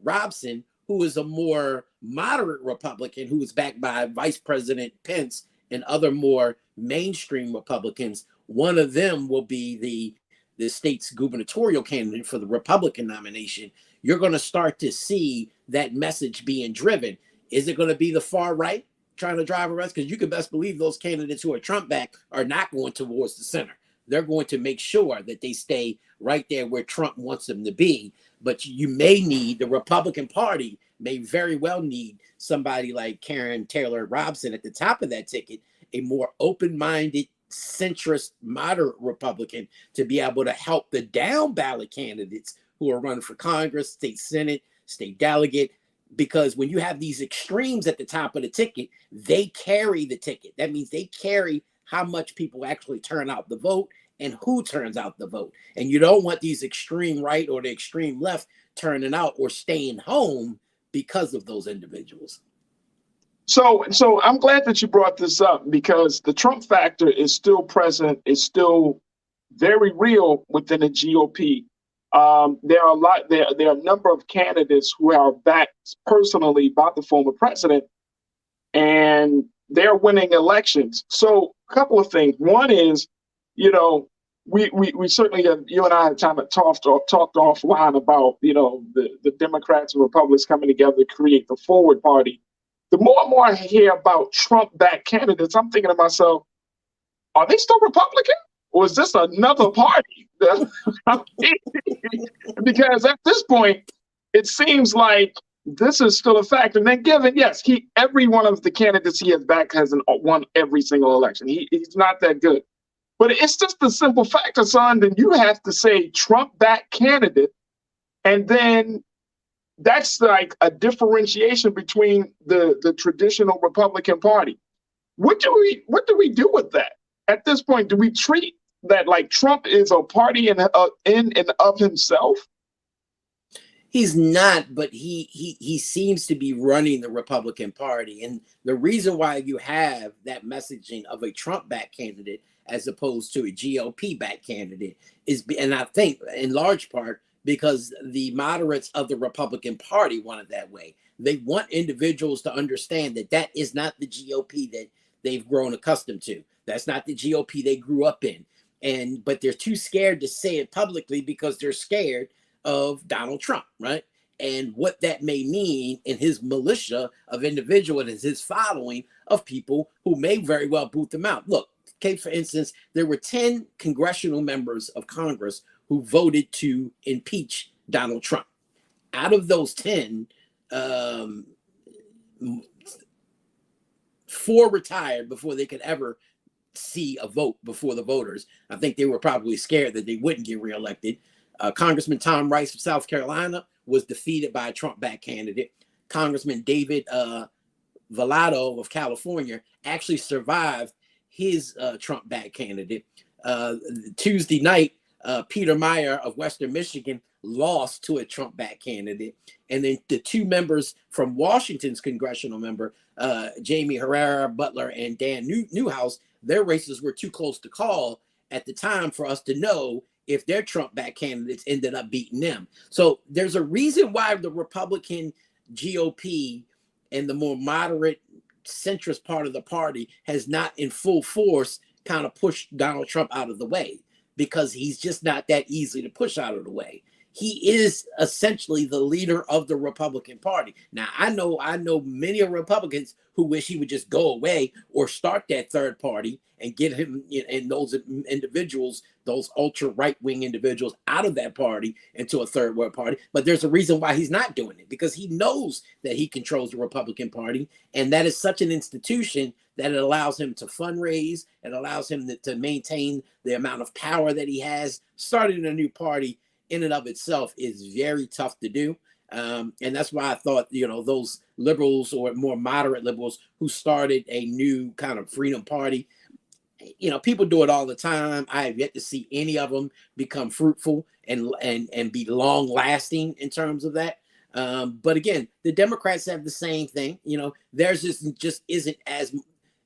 Robson, who is a more moderate Republican who is backed by Vice President Pence and other more mainstream Republicans. One of them will be the state's gubernatorial candidate for the Republican nomination. You're going to start to see that message being driven. Is it going to be the far right trying to drive arrest? Because you can best believe those candidates who are Trump-backed are not going towards the center. They're going to make sure that they stay right there where Trump wants them to be. But you may need, the Republican Party may very well need somebody like Karen Taylor Robson at the top of that ticket, a more open-minded, centrist, moderate Republican, to be able to help the down ballot candidates who are running for Congress, state Senate, state delegate. Because when you have these extremes at the top of the ticket, they carry the ticket. That means they carry how much people actually turn out the vote and who turns out the vote. And you don't want these extreme right or the extreme left turning out or staying home because of those individuals. So I'm glad that you brought this up, because the Trump factor is still present, is still very real within the GOP. There are a number of candidates who are backed personally by the former president, and they're winning elections. So a couple of things. One is, you know, we certainly have, you and I have talked offline about, you know, the Democrats and Republicans coming together to create the Forward Party. The more and more I hear about Trump-backed candidates, I'm thinking to myself, are they still Republican? Or is this another party? Because at this point, it seems like this is still a fact. And then given, yes, every one of the candidates he has backed hasn't won every single election. He's not that good. But it's just the simple fact, son, that you have to say Trump-backed candidate, and then that's like a differentiation between the traditional Republican Party. What do we do with that at this point? Do we treat that like Trump is a party in and of himself? He's not, but he seems to be running the Republican Party. And the reason why you have that messaging of a Trump-backed candidate as opposed to a GOP-backed candidate is, and I think in large part, because the moderates of the Republican Party want it that way. They want individuals to understand that that is not the GOP that they've grown accustomed to. That's not the GOP they grew up in. But they're too scared to say it publicly because they're scared of Donald Trump, right? And what that may mean in his militia of individuals and his following of people who may very well boot them out. Look, okay, for instance, there were 10 congressional members of Congress who voted to impeach Donald Trump. Out of those 10, 4 retired before they could ever see a vote before the voters. I think they were probably scared that they wouldn't get reelected. Congressman Tom Rice of South Carolina was defeated by a Trump-backed candidate. Congressman David Vallado of California actually survived his Trump-backed candidate. Tuesday night, Peter Meyer of Western Michigan lost to a Trump-backed candidate. And then the two members from Washington's congressional member, Jamie Herrera Butler and Dan Newhouse, their races were too close to call at the time for us to know if their Trump-backed candidates ended up beating them. So there's a reason why the Republican GOP and the more moderate centrist part of the party has not in full force kind of pushed Donald Trump out of the way, because he's just not that easy to push out of the way. He is essentially the leader of the Republican Party. Now, I know many Republicans who wish he would just go away or start that third party and get him and those individuals, those ultra right-wing individuals, out of that party into a third world party. But there's a reason why he's not doing it, because he knows that he controls the Republican Party, and that is such an institution that it allows him to fundraise, it allows him to maintain the amount of power that he has. Starting a new party in and of itself is very tough to do. And that's why I thought, those liberals or more moderate liberals who started a new kind of freedom party, people do it all the time. I have yet to see any of them become fruitful and be long lasting in terms of that. But again, the Democrats have the same thing. Theirs just isn't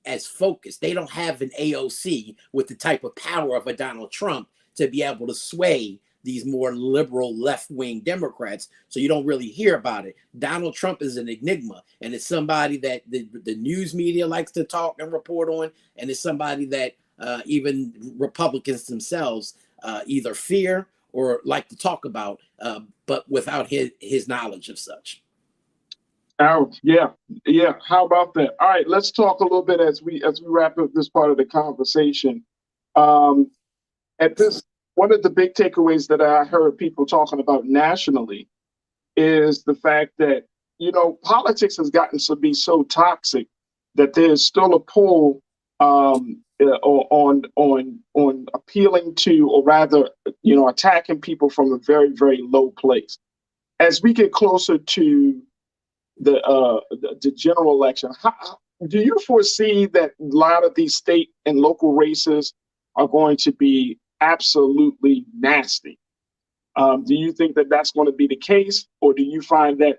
as focused. They don't have an AOC with the type of power of a Donald Trump to be able to sway these more liberal left-wing Democrats, so you don't really hear about it. Donald Trump is an enigma, and it's somebody that the news media likes to talk and report on, and it's somebody that even Republicans themselves either fear or like to talk about, but without his knowledge of such. Oh, yeah. How about that? All right, let's talk a little bit as we wrap up this part of the conversation. One of the big takeaways that I heard people talking about nationally is the fact that, politics has gotten to be so toxic that there's still a pull on appealing to, or rather, attacking people from a very, very low place. As we get closer to the general election, do you foresee that a lot of these state and local races are going to be absolutely nasty? Do you think that that's going to be the case, or do you find that,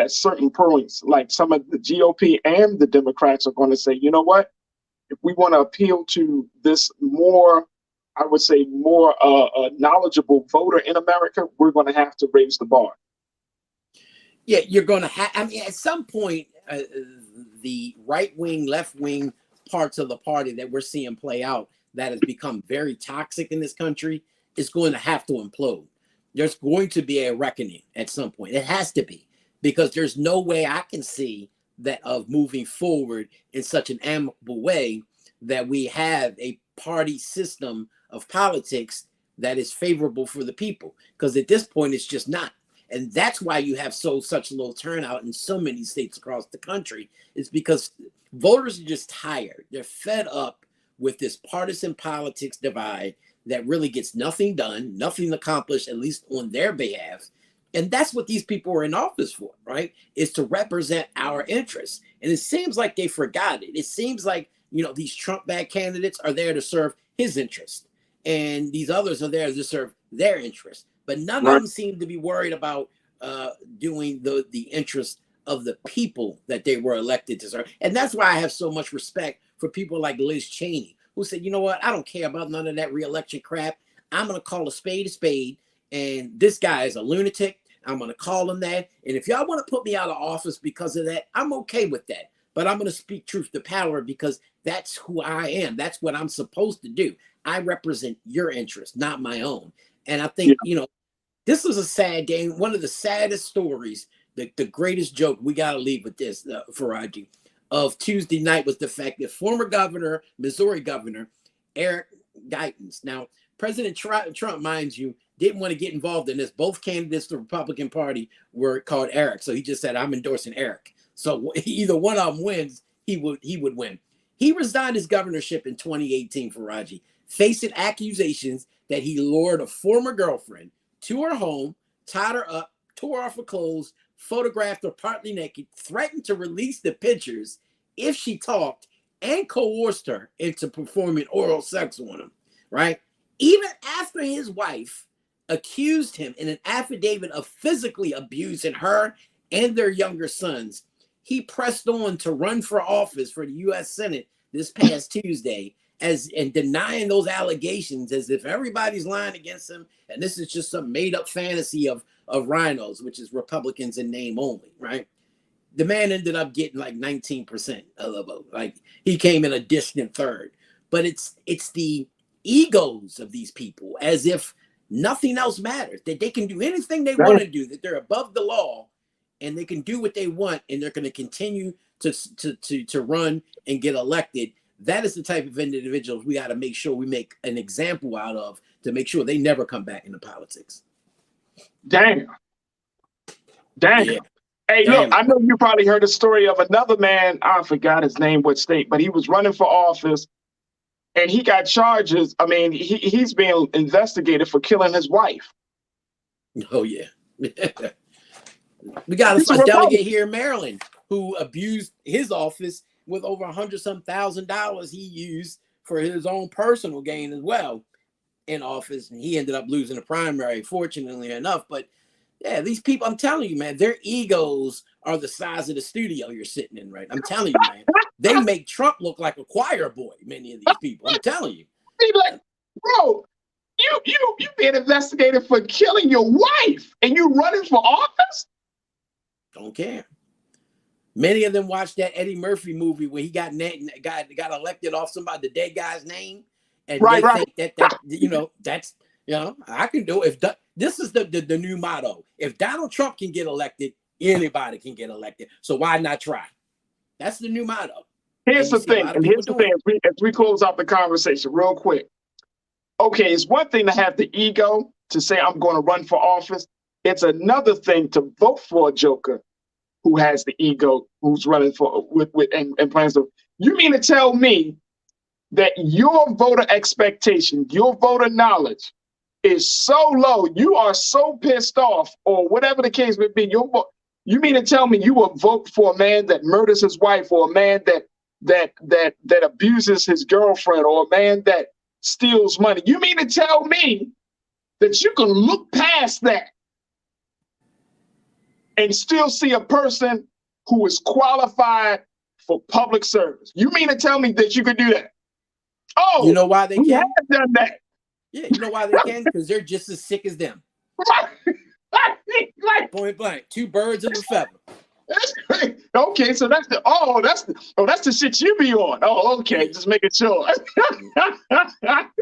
at certain points, like some of the GOP and the Democrats are going to say, if we want to appeal to this more, I would say more knowledgeable voter in America, we're going to have to raise the bar? Yeah, you're going to have, at some point, the right-wing, left-wing parts of the party that we're seeing play out that has become very toxic in this country is going to have to implode. There's going to be a reckoning at some point. It has to be, because there's no way I can see that of moving forward in such an amicable way that we have a party system of politics that is favorable for the people, because at this point it's just not. And that's why you have such low turnout in so many states across the country. It's because voters are just tired. They're fed up with this partisan politics divide that really gets nothing done, nothing accomplished, at least on their behalf. And that's what these people are in office for, right? Is to represent our interests. And it seems like they forgot it. It seems like, these Trump-backed candidates are there to serve his interest, and these others are there to serve their interest. But none of them seem to be worried about doing the interest of the people that they were elected to serve. And that's why I have so much respect for people like Liz Cheney, who said, you know what, I don't care about none of that re-election crap. I'm going to call a spade, and this guy is a lunatic. I'm going to call him that. And if y'all want to put me out of office because of that, I'm okay with that. But I'm going to speak truth to power, because that's who I am. That's what I'm supposed to do. I represent your interests, not my own. And I think, this is a sad game. One of the saddest stories, the greatest joke, we got to leave with this, Farajii, of Tuesday night was the fact that former governor, Missouri governor, Eric Greitens. Now, President Trump, mind you, didn't want to get involved in this. Both candidates to the Republican Party were called Eric. So he just said, I'm endorsing Eric. So either one of them wins, he would win. He resigned his governorship in 2018, Farajii, facing accusations that he lured a former girlfriend to her home, tied her up, tore off her clothes, photographed her partly naked, threatened to release the pictures if she talked, and coerced her into performing oral sex on him, right? Even after his wife accused him in an affidavit of physically abusing her and their younger sons, he pressed on to run for office for the U.S. Senate this past Tuesday, and denying those allegations as if everybody's lying against him, and this is just some made-up fantasy of rhinos, which is Republicans in name only, right? The man ended up getting like 19% of the vote. Like, he came in a distant third. But it's the egos of these people, as if nothing else matters, that they can do anything they want to do, that they're above the law, and they can do what they want, and they're going to continue to run and get elected. That is the type of individuals we got to make sure we make an example out of, to make sure they never come back into politics. Damn. Yeah. Hey, look, I know you probably heard the story of another man. I forgot his name, what state, but he was running for office and he got charges. I mean, he's being investigated for killing his wife. Oh, yeah. We got a delegate here in Maryland who abused his office with over $100,000 he used for his own personal gain as well in office. And he ended up losing the primary, fortunately enough. But yeah, these people, I'm telling you, man, their egos are the size of the studio you're sitting in, right? I'm telling you, man, they make Trump look like a choir boy, many of these people. I'm telling you. Be like, bro, you being investigated for killing your wife and you running for office? Don't care. Many of them watched that Eddie Murphy movie where he got elected off somebody, the dead guy's name. And they think that that's, I can do it. This is the new motto. If Donald Trump can get elected, anybody can get elected. So why not try? That's the new motto. Here's the thing. As we close out the conversation real quick. Okay, it's one thing to have the ego to say I'm going to run for office. It's another thing to vote for a joker who has the ego, who's running for and plans to. You mean to tell me that your voter expectation, your voter knowledge is so low, you are so pissed off, or whatever the case may be, you mean to tell me you will vote for a man that murders his wife, or a man that abuses his girlfriend, or a man that steals money? You mean to tell me that you can look past that and still see a person who is qualified for public service? You mean to tell me that you could do that? Oh, you know why they can? Have done that. Yeah, you know why they can? Because they're just as sick as them. Point blank, two birds in a feather. Okay, so that's the shit you be on. Oh, okay, just making sure.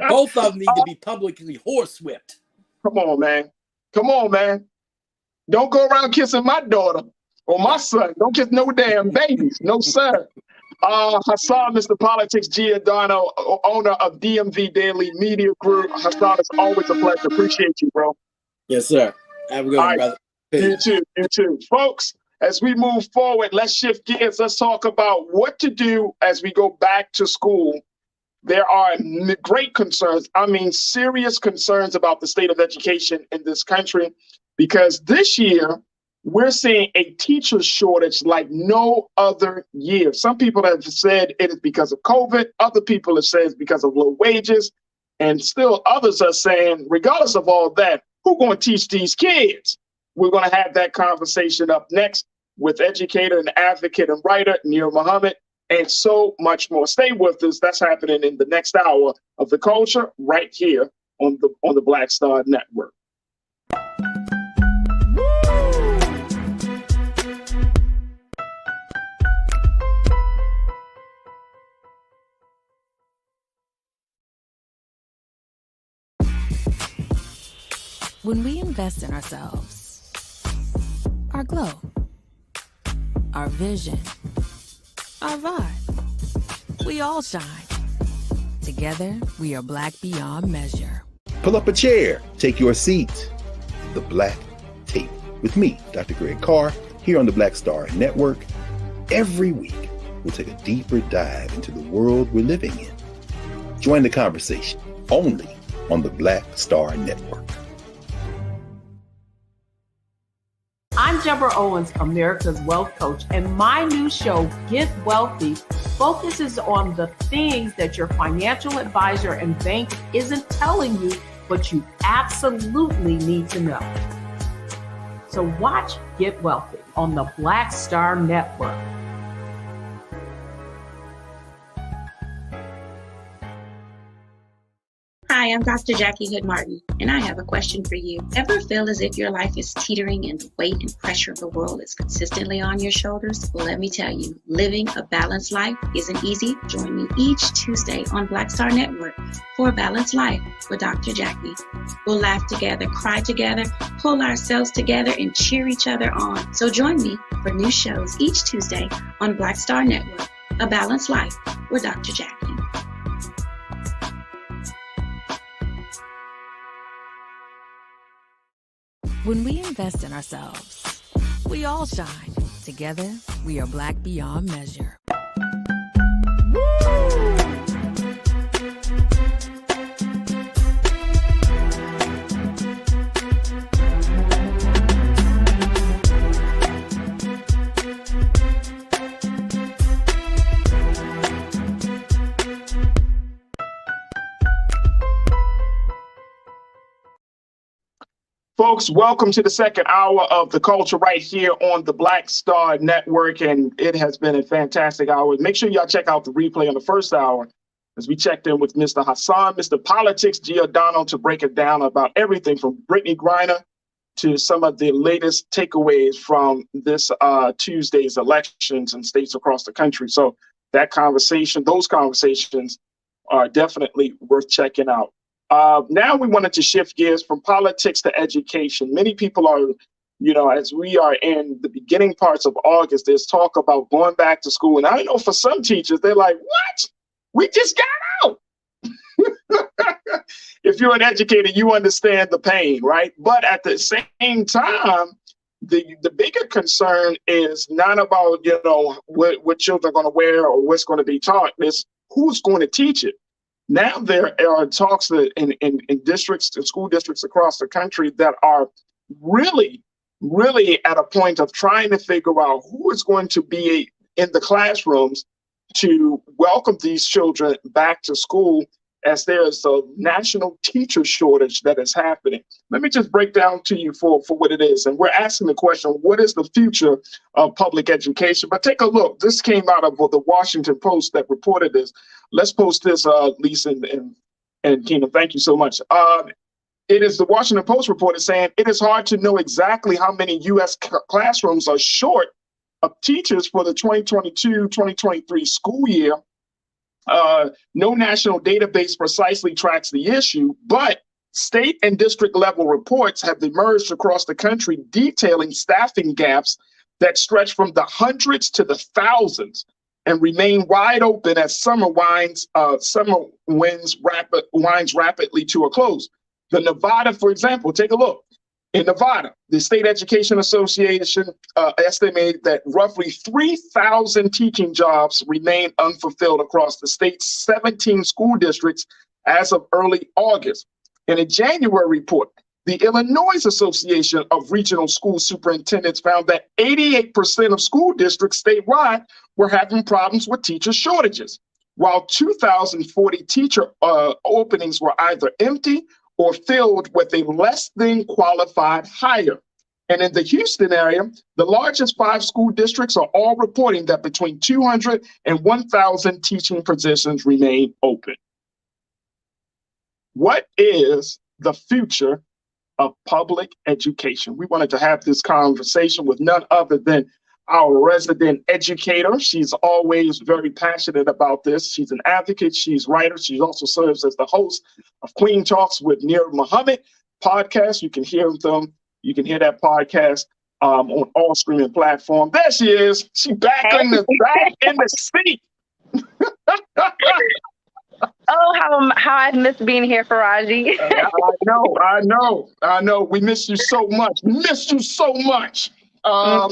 Both of them need to be publicly horsewhipped. Come on, man. Don't go around kissing my daughter or my son. Don't kiss no damn babies. No, sir. Hassan, Mr. Politics Giordano, owner of DMV Daily Media Group. Hassan, it's always a pleasure. Appreciate you, bro. Yes, sir. Have a good one, brother. You too. Folks, as we move forward, let's shift gears. Let's talk about what to do as we go back to school. There are great concerns, serious concerns about the state of education in this country, because this year, we're seeing a teacher shortage like no other year. Some people have said it is because of COVID. Other people have said it's because of low wages. And still others are saying, regardless of all that, who's going to teach these kids? We're going to have that conversation up next with educator and advocate and writer Nir Muhammad, and so much more. Stay with us. That's happening in the next hour of The Culture right here on the Black Star Network. When we invest in ourselves, our glow, our vision, our vibe, we all shine. Together, we are black beyond measure. Pull up a chair, take your seat. The Black Tape with me, Dr. Greg Carr, here on the Black Star Network. Every week, we'll take a deeper dive into the world we're living in. Join the conversation only on the Black Star Network. I'm Deborah Owens, America's Wealth Coach, and my new show, Get Wealthy, focuses on the things that your financial advisor and bank isn't telling you, but you absolutely need to know. So watch Get Wealthy on the Black Star Network. Hi, I'm Dr. Jackie Hood Martin, and I have a question for you. Ever feel as if your life is teetering and the weight and pressure of the world is consistently on your shoulders? Well, let me tell you, living a balanced life isn't easy. Join me each Tuesday on Black Star Network for a Balanced Life with Dr. Jackie. We'll laugh together, cry together, pull ourselves together, and cheer each other on. So join me for new shows each Tuesday on Black Star Network, A Balanced Life with Dr. Jackie. When we invest in ourselves, we all shine. Together, we are Black beyond measure. Folks, welcome to the second hour of The Culture right here on the Black Star Network, and it has been a fantastic hour. Make sure y'all check out the replay on the first hour as we checked in with Mr. Hassan, Mr. Politics, Giordano, to break it down about everything from Brittney Griner to some of the latest takeaways from this Tuesday's elections in states across the country. So that conversation, those conversations are definitely worth checking out. Now we wanted to shift gears from politics to education. Many people are, as we are in the beginning parts of August, there's talk about going back to school. And I know for some teachers, they're like, what? We just got out. If you're an educator, you understand the pain, right? But at the same time, the bigger concern is not about, what children are going to wear or what's going to be taught. It's who's going to teach it. Now there are talks that in districts and school districts across the country that are really, really at a point of trying to figure out who is going to be in the classrooms to welcome these children back to school, as there's a national teacher shortage that is happening. Let me just break down to you for what it is. And we're asking the question, what is the future of public education? But take a look. This came out of the Washington Post that reported this. Let's post this, Lisa and Keenan. Thank you so much. It is the Washington Post reported saying it is hard to know exactly how many U.S. classrooms are short of teachers for the 2022-2023 school year. No national database precisely tracks the issue, but state and district level reports have emerged across the country detailing staffing gaps that stretch from the hundreds to the thousands and remain wide open as summer winds rapidly to a close. The Nevada, for example, take a look. In Nevada, the State Education Association estimated that roughly 3,000 teaching jobs remain unfulfilled across the state's 17 school districts as of early August. In a January report, the Illinois Association of Regional School Superintendents found that 88% of school districts statewide were having problems with teacher shortages, while 2,040 teacher openings were either empty or filled with a less than qualified hire. And in the Houston area, the largest 5 school districts are all reporting that between 200 and 1,000 teaching positions remain open. What is the future of public education? We wanted to have this conversation with none other than our resident educator. She's always very passionate about this. She's an advocate, she's a writer. She also serves as the host of Queen Talks with Nir Muhammad podcast. You can hear them. You can hear that podcast on all streaming platforms. There she is. She's back in the seat. Oh, how I've missed being here, Farajii. I know. We miss you so much. All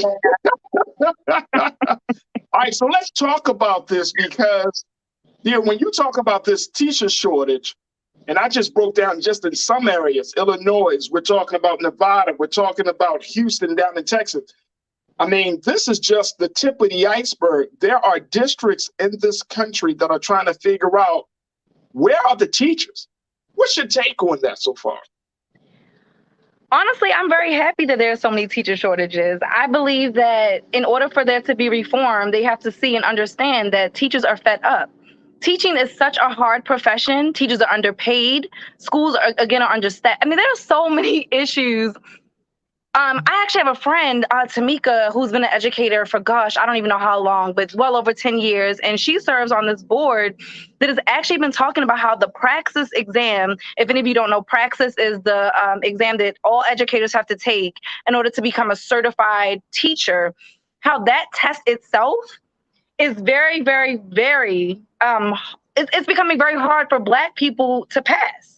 right, so let's talk about this because, when you talk about this teacher shortage, and I just broke down just in some areas, Illinois, we're talking about Nevada, we're talking about Houston down in Texas. I mean, this is just the tip of the iceberg. There are districts in this country that are trying to figure out, where are the teachers? What's your take on that so far? Honestly, I'm very happy that there are so many teacher shortages. I believe that in order for there to be reform, they have to see and understand that teachers are fed up. Teaching is such a hard profession. Teachers are underpaid. Schools are understaffed. I mean, there are so many issues. I actually have a friend, Tamika, who's been an educator for, I don't even know how long, but well over 10 years. And she serves on this board that has actually been talking about how the Praxis exam, if any of you don't know, Praxis is the exam that all educators have to take in order to become a certified teacher, how that test itself is very, very, very, it's becoming very hard for Black people to pass.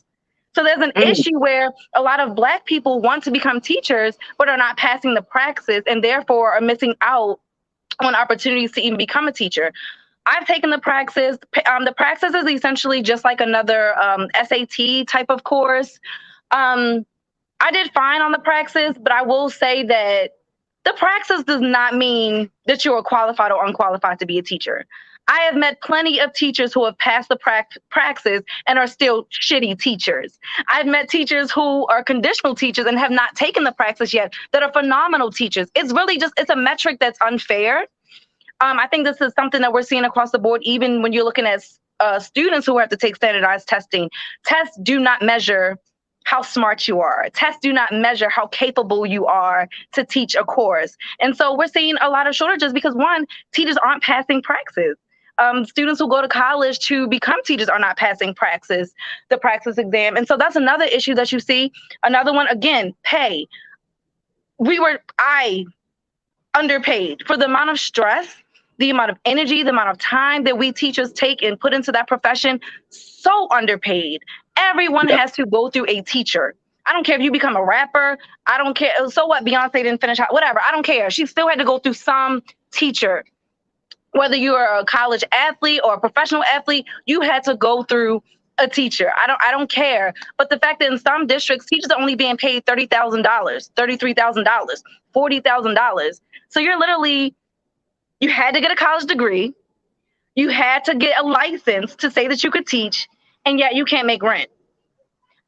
So there's an issue where a lot of Black people want to become teachers, but are not passing the Praxis and therefore are missing out on opportunities to even become a teacher. I've taken the Praxis. The Praxis is essentially just like another SAT type of course. I did fine on the Praxis, but I will say that the Praxis does not mean that you are qualified or unqualified to be a teacher. I have met plenty of teachers who have passed the Praxis and are still shitty teachers. I've met teachers who are conditional teachers and have not taken the Praxis yet that are phenomenal teachers. It's really it's a metric that's unfair. I think this is something that we're seeing across the board, even when you're looking at students who have to take standardized testing. Tests do not measure how smart you are. Tests do not measure how capable you are to teach a course. And so we're seeing a lot of shortages because, one, teachers aren't passing Praxis. Students who go to college to become teachers are not passing the Praxis exam. And so that's another issue that you see. Another one, again, pay. I underpaid for the amount of stress, the amount of energy, the amount of time that we teachers take and put into that profession, so underpaid. Everyone has to go through a teacher. I don't care if you become a rapper. I don't care. So what? Beyonce didn't finish, whatever. I don't care. She still had to go through some teacher. Whether you are a college athlete or a professional athlete, you had to go through a teacher. I don't care. But the fact that in some districts, teachers are only being paid $30,000, $33,000, $40,000. So you had to get a college degree. You had to get a license to say that you could teach, and yet you can't make rent.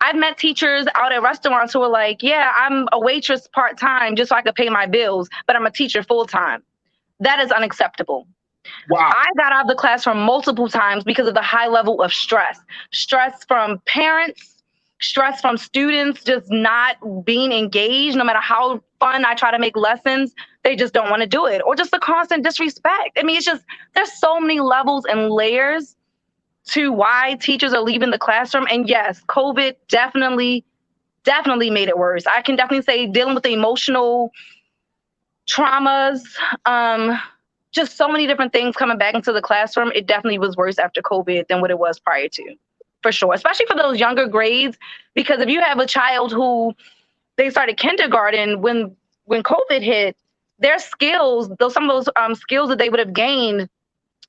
I've met teachers out at restaurants who are like, yeah, I'm a waitress part-time just so I could pay my bills, but I'm a teacher full-time. That is unacceptable. Wow. I got out of the classroom multiple times because of the high level of stress from parents, stress from students just not being engaged. No matter how fun I try to make lessons, they just don't want to do it, or just the constant disrespect. I mean, there's so many levels and layers to why teachers are leaving the classroom. And yes, COVID definitely made it worse. I can definitely say dealing with the emotional traumas, just so many different things coming back into the classroom. It definitely was worse after COVID than what it was prior to, for sure, especially for those younger grades. Because if you have a child who they started kindergarten when COVID hit, their skills, some of those skills that they would have gained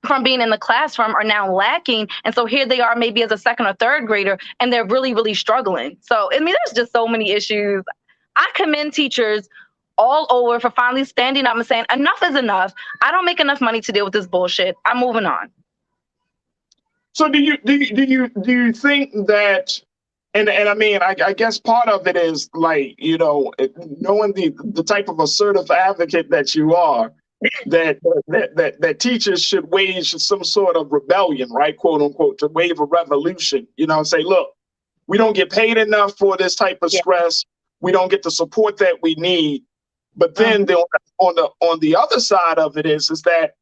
from being in the classroom are now lacking. And so here they are maybe as a second or third grader, and they're really, really struggling. So, I mean, there's just so many issues. I commend teachers all over for finally standing up and saying, enough is enough. I don't make enough money to deal with this bullshit. I'm moving on. So do you think that, and I mean, I guess part of it is like, knowing the type of assertive advocate that you are, that teachers should wage some sort of rebellion, right? Quote unquote, to wave a revolution, and say, look, we don't get paid enough for this type of stress. We don't get the support that we need. But then on the other side of it is that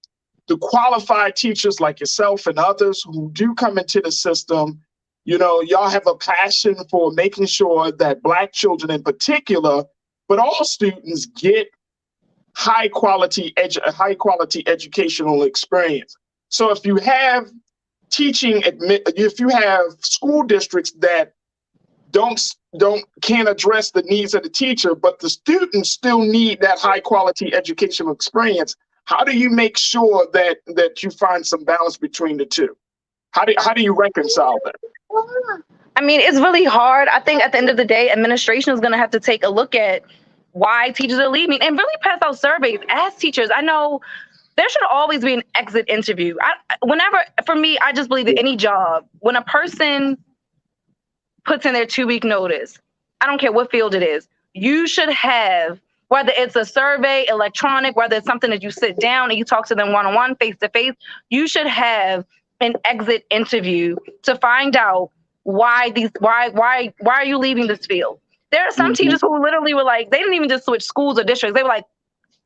the qualified teachers like yourself and others who do come into the system, y'all have a passion for making sure that Black children in particular, but all students get high quality educational experience. So if you have if you have school districts that can't address the needs of the teacher, but the students still need that high quality educational experience, how do you make sure that you find some balance between the two? How do you reconcile that? I mean, it's really hard. I think at the end of the day, administration is going to have to take a look at why teachers are leaving and really pass out surveys as teachers. I know there should always be an exit interview. For me, I just believe that any job, when a person puts in their 2-week notice, I don't care what field it is, you should have, whether it's a survey, electronic, whether it's something that you sit down and you talk to them one-on-one, face-to-face, you should have an exit interview to find out why are you leaving this field? There are some teachers who literally were like, they didn't even just switch schools or districts. They were like,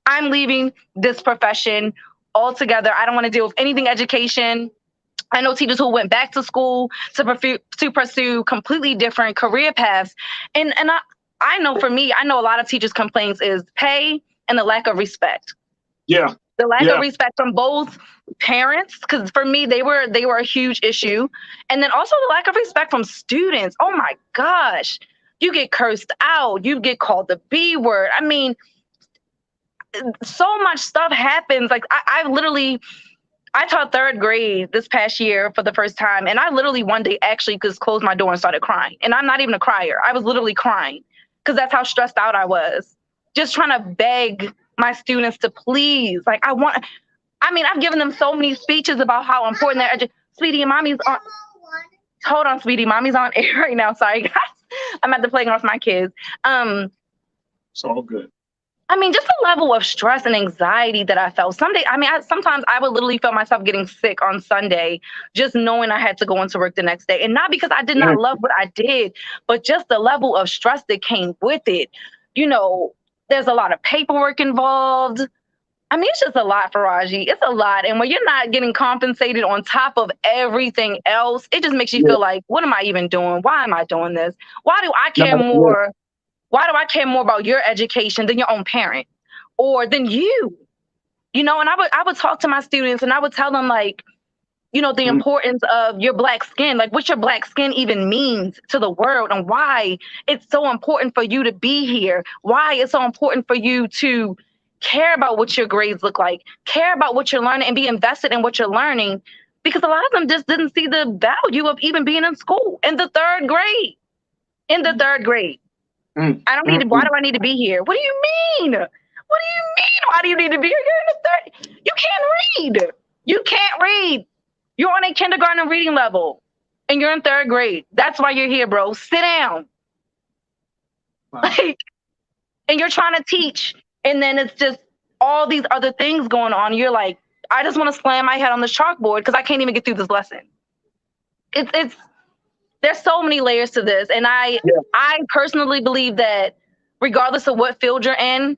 I'm leaving this profession altogether. I don't want to deal with anything education. I know teachers who went back to school to pursue completely different career paths. And I know for me, I know a lot of teachers' complaints is pay and the lack of respect. Yeah. The lack of respect from both parents, because for me, they were a huge issue. And then also the lack of respect from students. Oh my gosh. You get cursed out. You get called the B word. I mean, so much stuff happens. Like I taught 3rd grade this past year for the first time. And I literally one day actually just closed my door and started crying. And I'm not even a crier. I was literally crying because that's how stressed out I was. Just trying to beg my students to please. Like I've given them so many speeches about how important they're Sweetie, mommy's on. Hold on, sweetie. Mommy's on air right now. Sorry, guys. I'm at the playground with my kids. It's all good. I mean, just the level of stress and anxiety that I felt. Sometimes I would literally feel myself getting sick on Sunday, just knowing I had to go into work the next day. And not because I did not love what I did, but just the level of stress that came with it. You know, there's a lot of paperwork involved. I mean, it's just a lot, Farajii. It's a lot. And when you're not getting compensated on top of everything else, it just makes you feel like, what am I even doing? Why am I doing this? Why do I care more? Why do I care more about your education than your own parent or than you? You know, and I would talk to my students and I would tell them, like, you know, the importance of your Black skin, like what your Black skin even means to the world and why it's so important for you to be here, why it's so important for you to care about what your grades look like, care about what you're learning and be invested in what you're learning, because a lot of them just didn't see the value of even being in school in the 3rd grade. I don't need to, why do I need to be here? What do you mean? Why do you need to be here? You're in the 3rd. You can't read. You can't read. You're on a kindergarten reading level and you're in 3rd grade. That's why you're here, bro. Sit down. Wow. Like, and you're trying to teach. And then it's just all these other things going on. You're like, I just want to slam my head on this chalkboard because I can't even get through this lesson. There's so many layers to this. And I personally believe that regardless of what field you're in,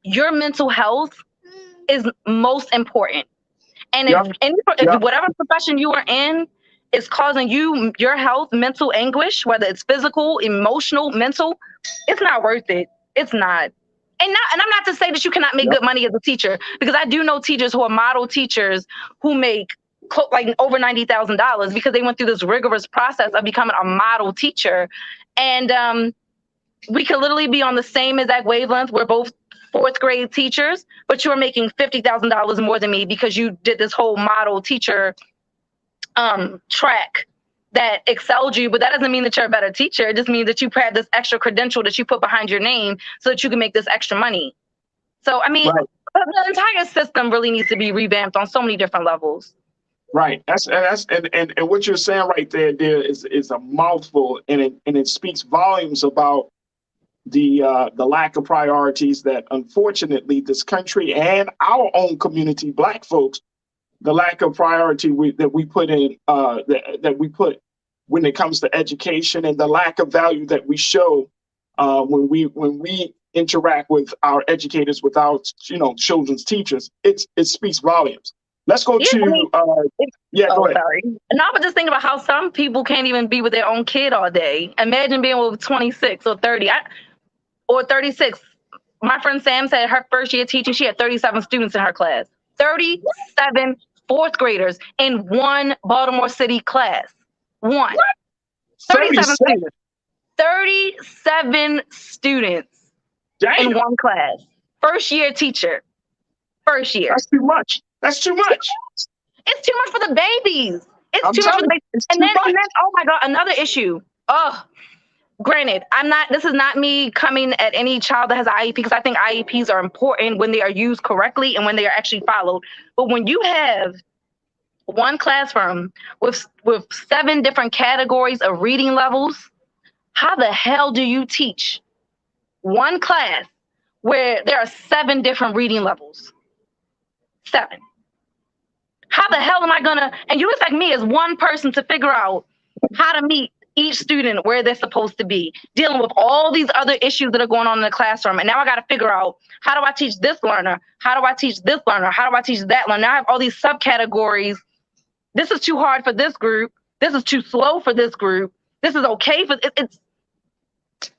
your mental health is most important. And if whatever profession you are in is causing your health, mental anguish, whether it's physical, emotional, mental, it's not worth it. It's not. And I'm not to say that you cannot make good money as a teacher, because I do know teachers who are model teachers who make like over $90,000 because they went through this rigorous process of becoming a model teacher. And we could literally be on the same exact wavelength. We're both 4th grade teachers, but you're making $50,000 more than me because you did this whole model teacher track that excelled you. But that doesn't mean that you're a better teacher. It just means that you had this extra credential that you put behind your name so that you can make this extra money. So, I mean, the entire system really needs to be revamped on so many different levels. Right. And what you're saying right there is a mouthful, and it speaks volumes about the lack of priorities that unfortunately this country and our own community, Black folks, the lack of priority that we put when it comes to education, and the lack of value that we show when we interact with our educators, with our children's teachers. It speaks volumes. Let's go to go ahead. Sorry. No, but just think about how some people can't even be with their own kid all day. Imagine being with 26 or 30 or 36. My friend Sam said her first year teaching, she had 37 students in her class. 37 4th graders in one Baltimore City class. One. 37 students. 37 students in one class. First year teacher. First year. That's too much. It's too much for the babies. It's too much for the babies. And then, oh my God, another issue. Oh, granted, this is not me coming at any child that has an IEP, because I think IEPs are important when they are used correctly and when they are actually followed. But when you have one classroom with 7 different categories of reading levels, how the hell do you teach one class where there are 7 different reading levels? 7. How the hell am I gonna, and you expect me as one person to figure out how to meet each student where they're supposed to be, dealing with all these other issues that are going on in the classroom. And now I got to figure out, how do I teach this learner? How do I teach this learner? How do I teach that learner? Now I have all these subcategories. This is too hard for this group. This is too slow for this group. This is okay for it's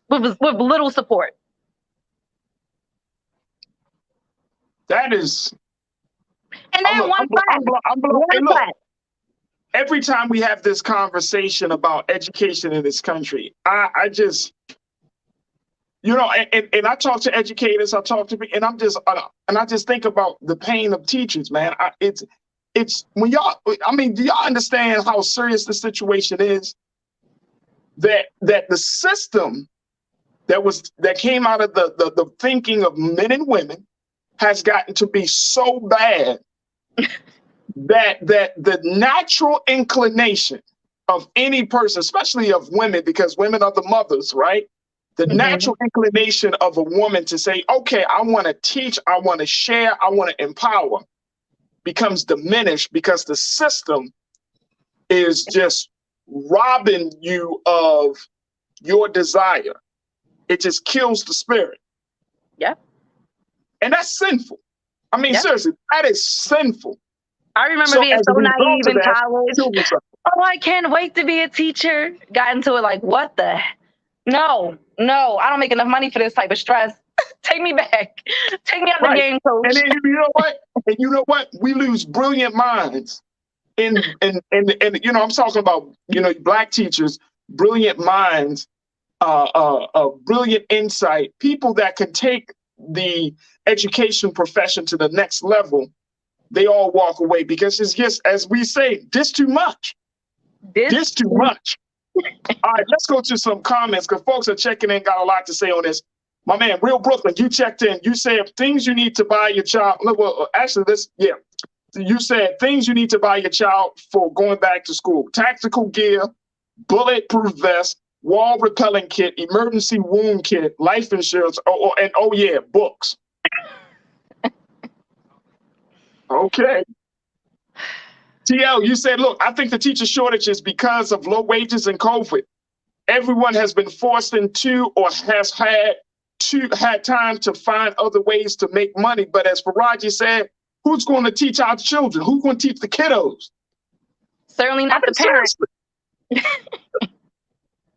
with little support. That is. And then one class. Every time we have this conversation about education in this country, I just, you know, and I talk to educators, I talk to people, and I just think about the pain of teachers, man. It's when y'all, I mean, do y'all understand how serious the situation is? That the system that came out of the thinking of men and women has gotten to be so bad that the natural inclination of any person, especially of women, because women are the mothers, right? The natural inclination of a woman to say, okay, I want to teach, I want to share, I want to empower, becomes diminished because the system is just robbing you of your desire. It just kills the spirit. Yeah. And that's sinful. I mean, seriously, that is sinful. I remember being so naive in college. Oh, I can't wait to be a teacher. Got into it like, what the? No, I don't make enough money for this type of stress. Take me back. Take me out the game, coach. And then you know what? And you know what? We lose brilliant minds. And you know, I'm talking about, you know, Black teachers, brilliant minds, brilliant insight, people that can take the education profession to the next level. They all walk away because it's just, as we say, this too much. This too much. All right, let's go to some comments because folks are checking in, got a lot to say on this. My man, Real Brooklyn, you checked in. You said things you need to buy your child. Well, actually, you said things you need to buy your child for going back to school: tactical gear, bulletproof vest, wall repelling kit, emergency wound kit, life insurance, and books. Okay. TL, you said, look, I think the teacher shortage is because of low wages and COVID. Everyone has been forced into or has had time to find other ways to make money. But as Farajii said, who's going to teach our children? Who's going to teach the kiddos? Certainly not the parents.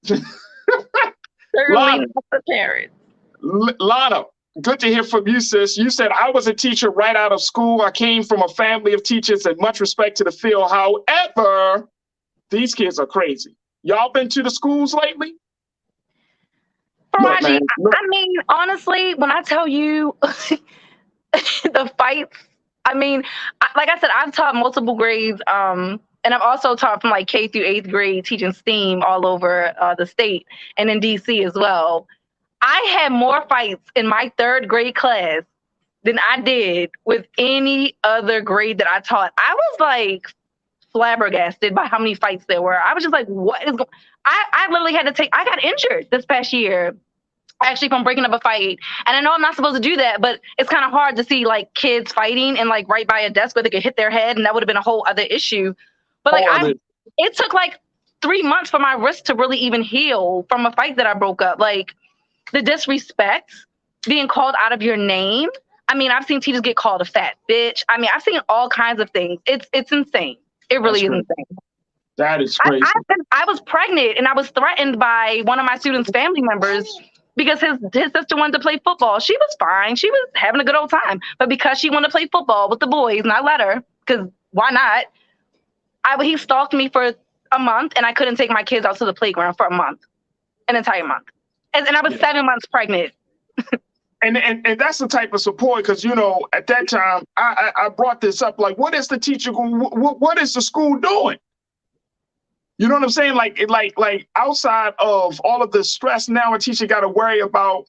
Certainly not the parents. Lana, good to hear from you, sis. You said, I was a teacher right out of school. I came from a family of teachers and much respect to the field. However, these kids are crazy. Y'all been to the schools lately? Farajii, I mean, honestly, when I tell you the fights, I mean, like I said, I've taught multiple grades, and I've also taught from like K through 8th grade, teaching STEAM all over the state and in DC as well. I had more fights in my 3rd grade class than I did with any other grade that I taught. I was like flabbergasted by how many fights there were. I was just like, what is going? I literally had to I got injured this past year, actually, from breaking up a fight. And I know I'm not supposed to do that, but it's kind of hard to see like kids fighting and like right by a desk where they could hit their head, and that would have been a whole other issue. But like it took like 3 months for my wrist to really even heal from a fight that I broke up. Like the disrespect, being called out of your name. I mean, I've seen teachers get called a fat bitch. I mean, I've seen all kinds of things. It's insane. It really is insane. That is crazy. I was pregnant and I was threatened by one of my students' family members because his sister wanted to play football. She was fine. She was having a good old time. But because she wanted to play football with the boys, and I let her, because why not? He stalked me for a month, and I couldn't take my kids out to the playground for a month, an entire month. And I was 7 months pregnant. And that's the type of support, because, you know, at that time, I brought this up, like, what is the teacher, what is the school doing? You know what I'm saying? Like outside of all of the stress, now a teacher got to worry about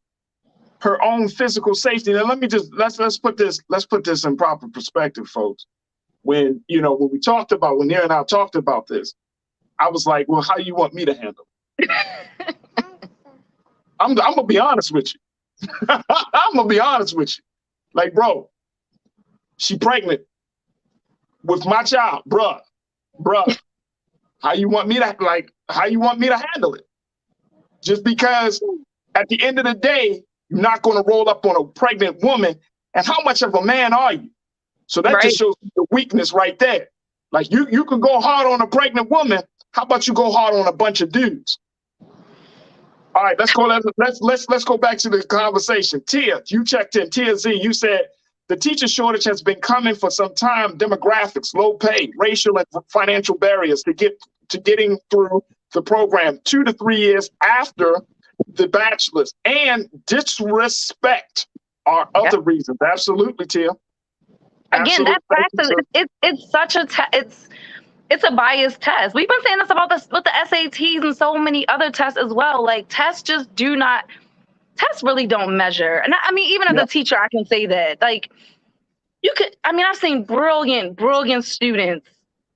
her own physical safety. Now let's put this in proper perspective, folks. When we talked about, when Nira and I talked about this, I was like, well, how do you want me to handle it? I'm gonna be honest with you. I'm gonna be honest with you. Like, bro, she pregnant with my child, bruh. How you want me to handle it? Just because at the end of the day, you're not going to roll up on a pregnant woman. And how much of a man are you? So that just shows the weakness right there. Like you could go hard on a pregnant woman. How about you go hard on a bunch of dudes? All right, let's go back to the conversation. Tia, you checked in. Tia Z, you said the teacher shortage has been coming for some time. Demographics, low pay, racial and financial barriers to getting through the program 2 to 3 years after the bachelor's, and disrespect are other reasons. Absolutely, Tia. Again, that practice, it's such a it's a biased test. We've been saying this about this with the SATs and so many other tests as well. Like tests really don't measure. And I mean, even as a teacher, I can say that. Like I've seen brilliant students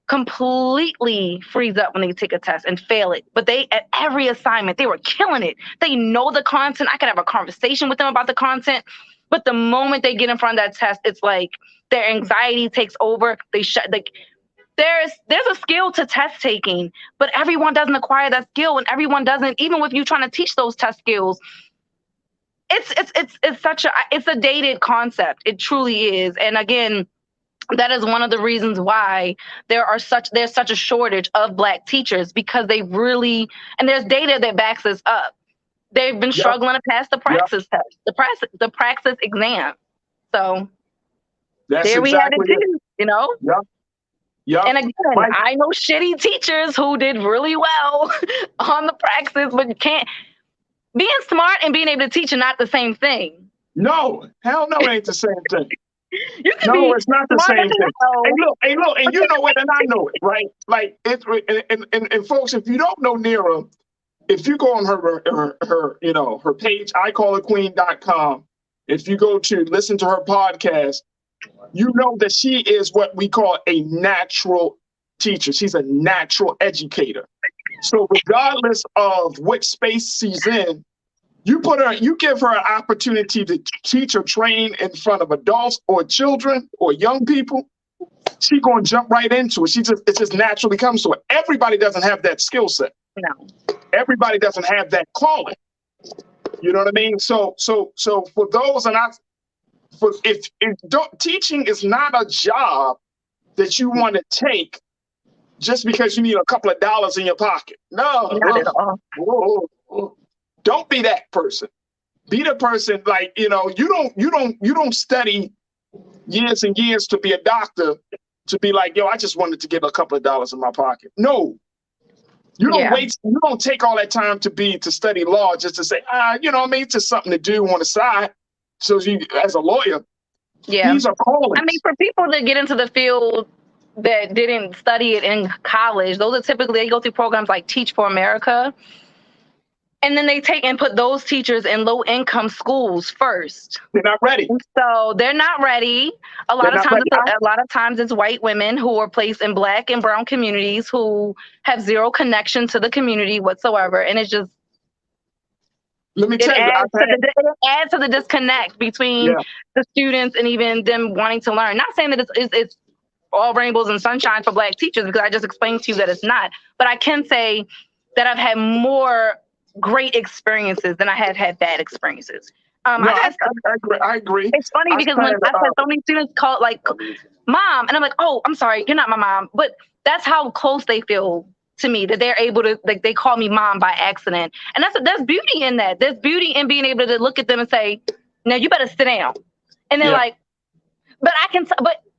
completely freeze up when they take a test and fail it. But at every assignment, they were killing it. They know the content. I could have a conversation with them about the content. But the moment they get in front of that test, it's like their anxiety takes over. They there's a skill to test taking, but everyone doesn't acquire that skill, and everyone doesn't, even with you trying to teach those test skills. It's a dated concept. It truly is. And again, that is one of the reasons why there's such a shortage of Black teachers, because they really, and there's data that backs this up. They've been struggling to pass the praxis test, the praxis exam. So there we have it too, you know? Yeah. And again, I know shitty teachers who did really well on the praxis, but you can't. Being smart and being able to teach are not the same thing. No, hell no, it ain't the same thing. No, it's not the same thing. Hey, look, and you know it, and I know it, right? Like and folks, if you don't know Nira, if you go on her page, icallaqueen.com, if you go to listen to her podcast, you know that she is what we call a natural teacher. She's a natural educator. So regardless of what space she's in, you give her an opportunity to teach or train in front of adults or children or young people, she's going to jump right into it. It just naturally comes to her. Everybody doesn't have that skill set. No. Everybody doesn't have that calling. You know what I mean? So for those, and teaching is not a job that you want to take just because you need a couple of dollars in your pocket. No, not at all. Don't be that person. Be the person, like, you don't study years and years to be a doctor, to be like, yo, I just wanted to get a couple of dollars in my pocket. No. You don't take all that time to study law just to say, it's just something to do on the side. So you, as a lawyer, these are callings. I mean, for people that get into the field that didn't study it in college, those are typically, they go through programs like Teach for America. And then they take and put those teachers in low income schools first. They're not ready. So they're not ready. A lot of times it's white women who are placed in Black and brown communities who have zero connection to the community whatsoever. And it's just, let me tell you, it adds to the disconnect between the students and even them wanting to learn. Not saying that it's all rainbows and sunshine for Black teachers, because I just explained to you that it's not. But I can say that I've had more great experiences than I had bad experiences. I agree. It's funny because when I've had so many students call like mom, and I'm like, oh, I'm sorry, you're not my mom. But that's how close they feel to me, that they're able to, like, they call me mom by accident. And there's beauty in that. There's beauty in being able to look at them and say, now you better sit down. And they're like, but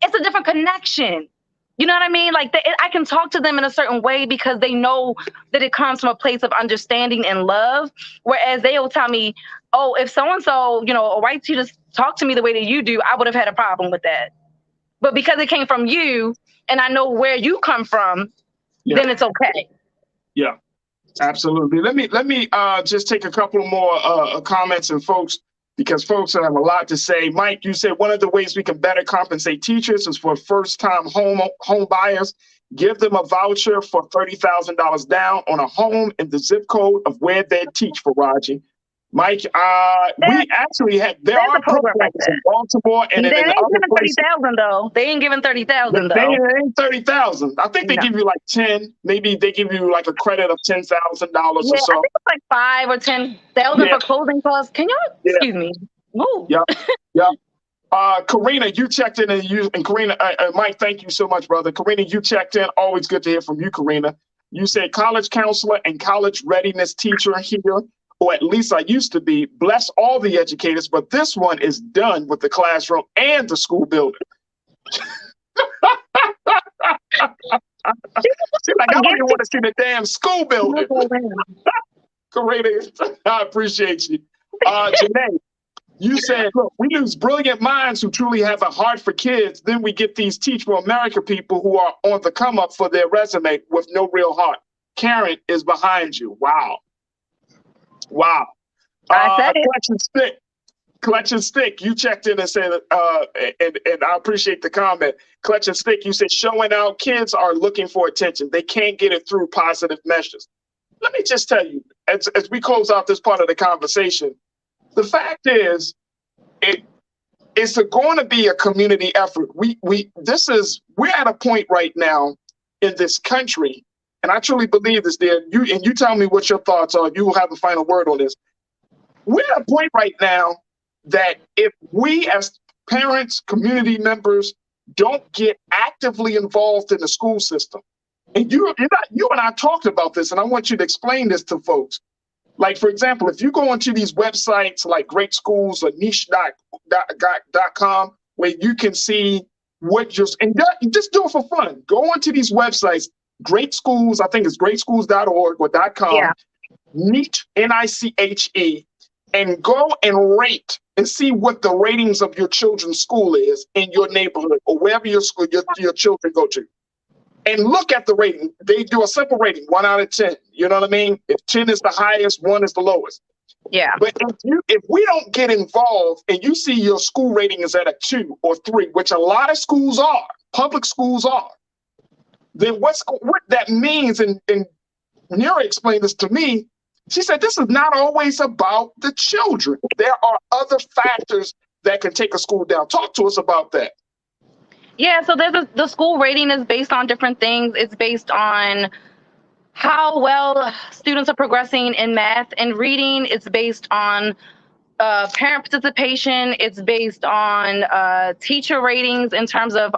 it's a different connection. You know what I mean? Like, I can talk to them in a certain way because they know that it comes from a place of understanding and love. Whereas they will tell me, oh, if so-and-so, a white teacher talked to me the way that you do, I would have had a problem with that. But because it came from you and I know where you come from, then it's okay. Yeah, absolutely. Let me just take a couple more comments and folks, because folks have a lot to say. Mike, you said one of the ways we can better compensate teachers is for first-time home buyers. Give them a voucher for $30,000 down on a home in the zip code of where they teach, Farajii. Mike, we actually have, there are programs like in Baltimore and they in ain't other giving places. 30,000 though. They ain't giving 30,000 though. They ain't 30,000. I think they give you like 10. Maybe they give you like a credit of $10,000 or so. I think it's like 5 or 10,000 for closing costs. Can y'all excuse me? Move. Yeah. Karina, you checked in, and Karina, Mike, thank you so much, brother. Karina, you checked in. Always good to hear from you, Karina. You said college counselor and college readiness teacher here, or at least I used to be. Bless all the educators, but this one is done with the classroom and the school building. She's like, I don't even want to see the damn school building. Karina, I appreciate you. Janae, you said, look, we lose brilliant minds who truly have a heart for kids. Then we get these Teach for America people who are on the come up for their resume with no real heart. Karen is behind you. Wow. I said it. Clutch and Stick, you checked in and said, and I appreciate the comment. Clutch and Stick, you said showing out kids are looking for attention. They can't get it through positive measures. Let me just tell you, as we close out this part of the conversation, the fact is, it's going to be a community effort. We're at a point right now in this country, and I truly believe this, dear. You tell me what your thoughts are. You will have the final word on this. We're at a point right now that if we as parents, community members, don't get actively involved in the school system, and you and I talked about this, and I want you to explain this to folks. Like, for example, if you go onto these websites like Great Schools or niche.com, where you can see what just do it for fun. Go onto these websites, Great Schools, I think it's greatschools.org or .com, Niche, N-I-C-H-E, and go and rate and see what the ratings of your children's school is in your neighborhood or wherever your school your children go to. And look at the rating. They do a simple rating, 1 out of 10. You know what I mean? If 10 is the highest, 1 is the lowest. Yeah. But if we don't get involved and you see your school rating is at a 2 or 3, which a lot of schools are, public schools are, then what that means, and Nira explained this to me, she said, this is not always about the children. There are other factors that can take a school down. Talk to us about that. Yeah, so the school rating is based on different things. It's based on how well students are progressing in math and reading. It's based on parent participation. It's based on teacher ratings in terms of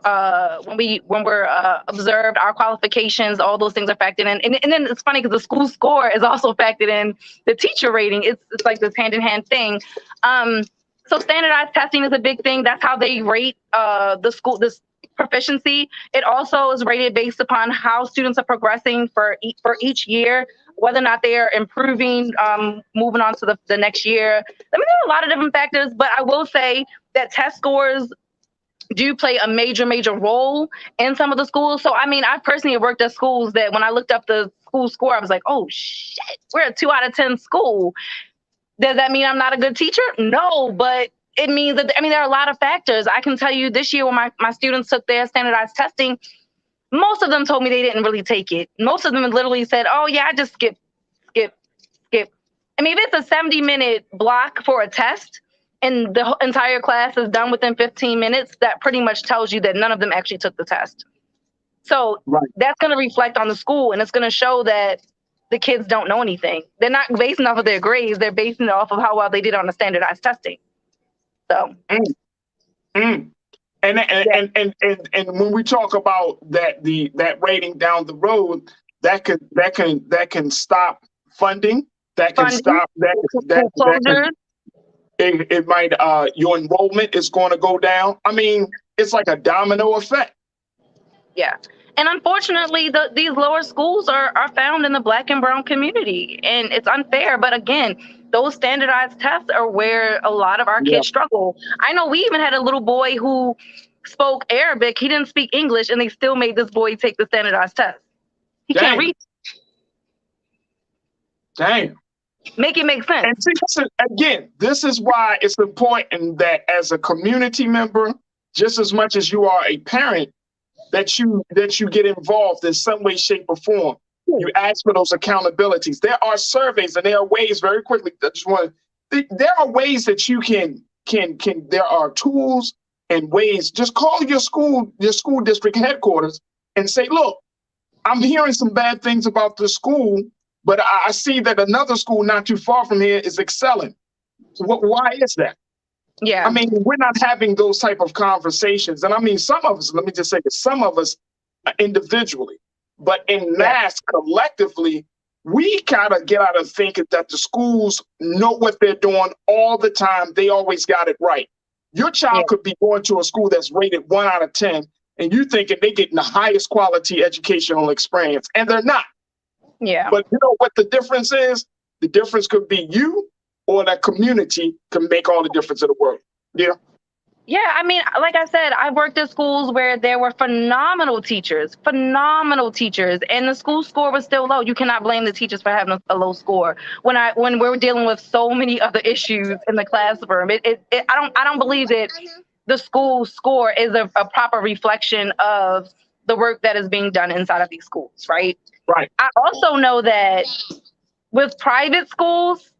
when we're observed, our qualifications, all those things are factored in. And then it's funny because the school score is also factored in the teacher rating. It's like this hand-in-hand thing. So standardized testing is a big thing. That's how they rate this proficiency. It also is rated based upon how students are progressing for each year, whether or not they are improving, moving on to the next year. I mean, there are a lot of different factors, but I will say that test scores do play a major role in some of the schools. So, I mean, I personally worked at schools that when I looked up the school score, I was like, oh, shit, we're a 2 out of 10 school. Does that mean I'm not a good teacher? No, but it means that, I mean, there are a lot of factors. I can tell you this year when my students took their standardized testing, most of them told me they didn't really take it. Most of them literally said, oh, yeah, I just skip. I mean, if it's a 70-minute block for a test and the entire class is done within 15 minutes, that pretty much tells you that none of them actually took the test. So that's going to reflect on the school, and it's going to show that the kids don't know anything. They're not basing off of their grades. They're basing it off of how well they did on the standardized testing. So. And when we talk about that rating down the road, that can stop funding. That can stop that. It might your enrollment is going to go down. I mean, it's like a domino effect. Yeah. And unfortunately, these lower schools are found in the Black and brown community, and it's unfair. But again, those standardized tests are where a lot of our kids struggle. I know we even had a little boy who spoke Arabic. He didn't speak English, and they still made this boy take the standardized test. He can't read. Damn. Make it make sense. And see, this is why it's important that as a community member, just as much as you are a parent, that you get involved in some way, shape, or form. You ask for those accountabilities. There are surveys and there are ways very quickly. There are ways that you can there are tools and ways. Just call your school district headquarters and say, look, I'm hearing some bad things about the school, but I see that another school not too far from here is excelling. Why is that? Yeah. I mean, we're not having those type of conversations. And I mean, some of us, let me just say this, some of us individually, but in mass, collectively, we gotta get out of thinking that the schools know what they're doing all the time. They always got it right. Your child could be going to a school that's rated 1 out of 10, and you thinking they're getting the highest quality educational experience, and they're not. Yeah. But you know what the difference is? The difference could be you or that community can make all the difference in the world. Yeah. Yeah, I mean, like I said, I worked at schools where there were phenomenal teachers, and the school score was still low. You cannot blame the teachers for having a low score. When we're dealing with so many other issues in the classroom, I don't believe that the school score is a proper reflection of the work that is being done inside of these schools, right? Right. I also know that with private schools,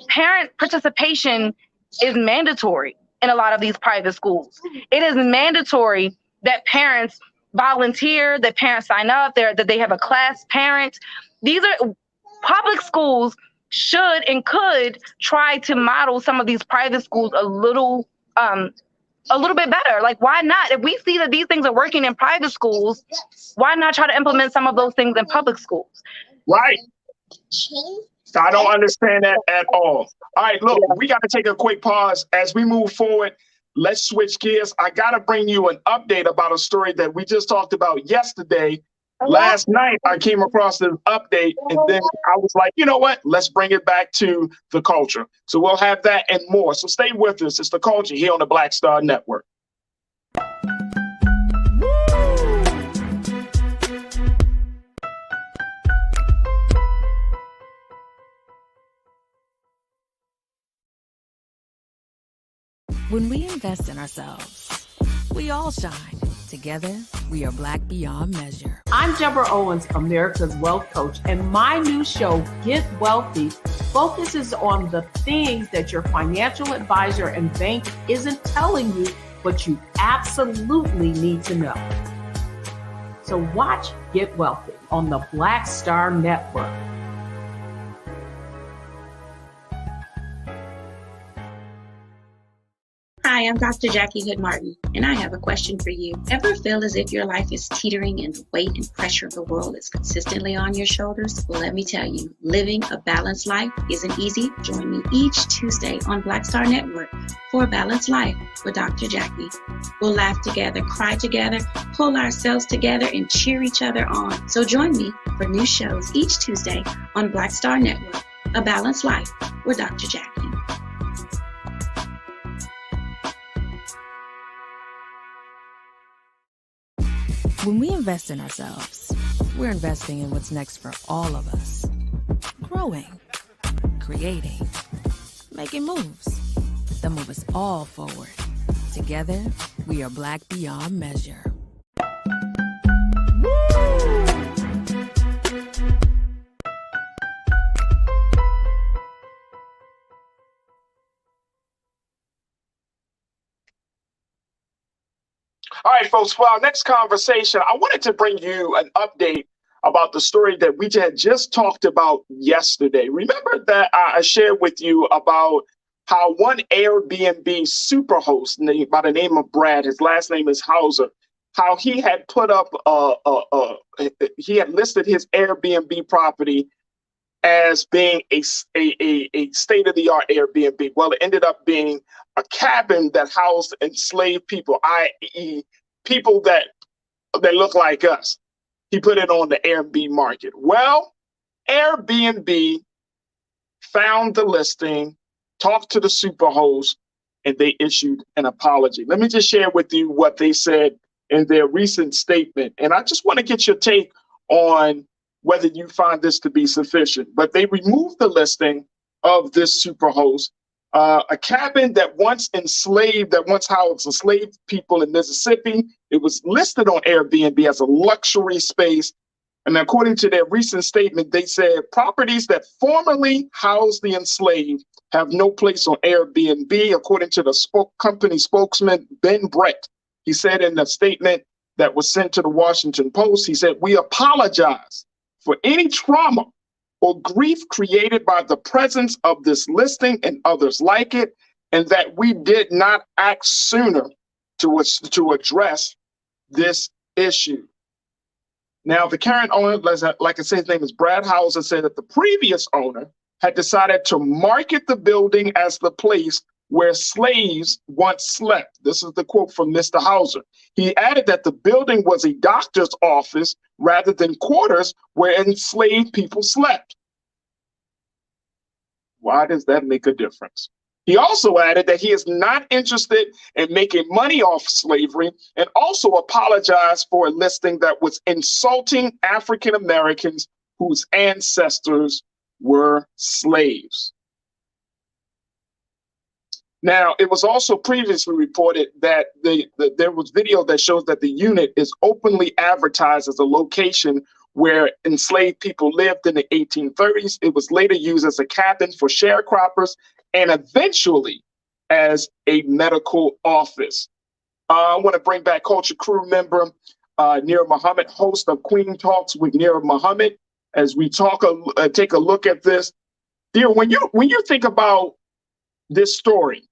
parent participation is mandatory in a lot of these private schools. It is mandatory that parents volunteer, that parents sign up, that they have a class parent. These are public schools should and could try to model some of these private schools a little bit better. Like, why not? If we see that these things are working in private schools, why not try to implement some of those things in public schools? Right. I don't understand that at all. All right, look, we got to take a quick pause as we move forward. Let's switch gears. I got to bring you an update about a story that we just talked about yesterday. Last night, I came across this update, and then I was like, you know what? Let's bring it back to the culture. So we'll have that and more. So stay with us. It's the culture here on the Black Star Network. When we invest in ourselves, we all shine. Together, we are Black beyond measure. I'm Deborah Owens, America's Wealth Coach, and my new show, Get Wealthy, focuses on the things that your financial advisor and bank isn't telling you, but you absolutely need to know. So watch Get Wealthy on the Black Star Network. Hi, I'm Dr. Jackie Hood Martin, and I have a question for you. Ever feel as if your life is teetering and the weight and pressure of the world is consistently on your shoulders? Well, let me tell you, living a balanced life isn't easy. Join me each Tuesday on Black Star Network for A Balanced Life with Dr. Jackie. We'll laugh together, cry together, pull ourselves together, and cheer each other on. So join me for new shows each Tuesday on Black Star Network, A Balanced Life with Dr. Jackie. When we invest in ourselves, we're investing in what's next for all of us. Growing, creating, making moves that move us all forward. Together, we are Black beyond measure. All right, folks, for our next conversation, I wanted to bring you an update about the story that we had just talked about yesterday. Remember that I shared with you about how one Airbnb superhost by the name of Brad, his last name is Hauser, how he had put up, he had listed his Airbnb property as being a state-of-the-art Airbnb. Well, it ended up being a cabin that housed enslaved people, i.e. people that look like us. He put it on the Airbnb market. Well, Airbnb found the listing, talked to the superhost, and they issued an apology. Let me just share with you what they said in their recent statement. And I just want to get your take on whether you find this to be sufficient. But they removed the listing of this superhost, a cabin that once housed enslaved people in Mississippi. It was listed on Airbnb as a luxury space. And according to their recent statement, they said properties that formerly housed the enslaved have no place on Airbnb, according to the company spokesman, Ben Brett. He said in a statement that was sent to the Washington Post, he said, "We apologize for any trauma or grief created by the presence of this listing and others like it, and that we did not act sooner to address this issue." Now, the current owner, like I said, his name is Brad Hauser, said that the previous owner had decided to market the building as the place where slaves once slept. This is the quote from Mr. Hauser. He added that the building was a doctor's office rather than quarters where enslaved people slept. Why does that make a difference? He also added that he is not interested in making money off slavery, and also apologized for a listing that was insulting African Americans whose ancestors were slaves. Now, it was also previously reported that there was video that shows that the unit is openly advertised as a location where enslaved people lived in the 1830s. It was later used as a cabin for sharecroppers and eventually as a medical office. I want to bring back Culture Crew member Nir Muhammad, host of Queen Talks with Nir Muhammad, as we take a look at this. Nir, when you think about this story,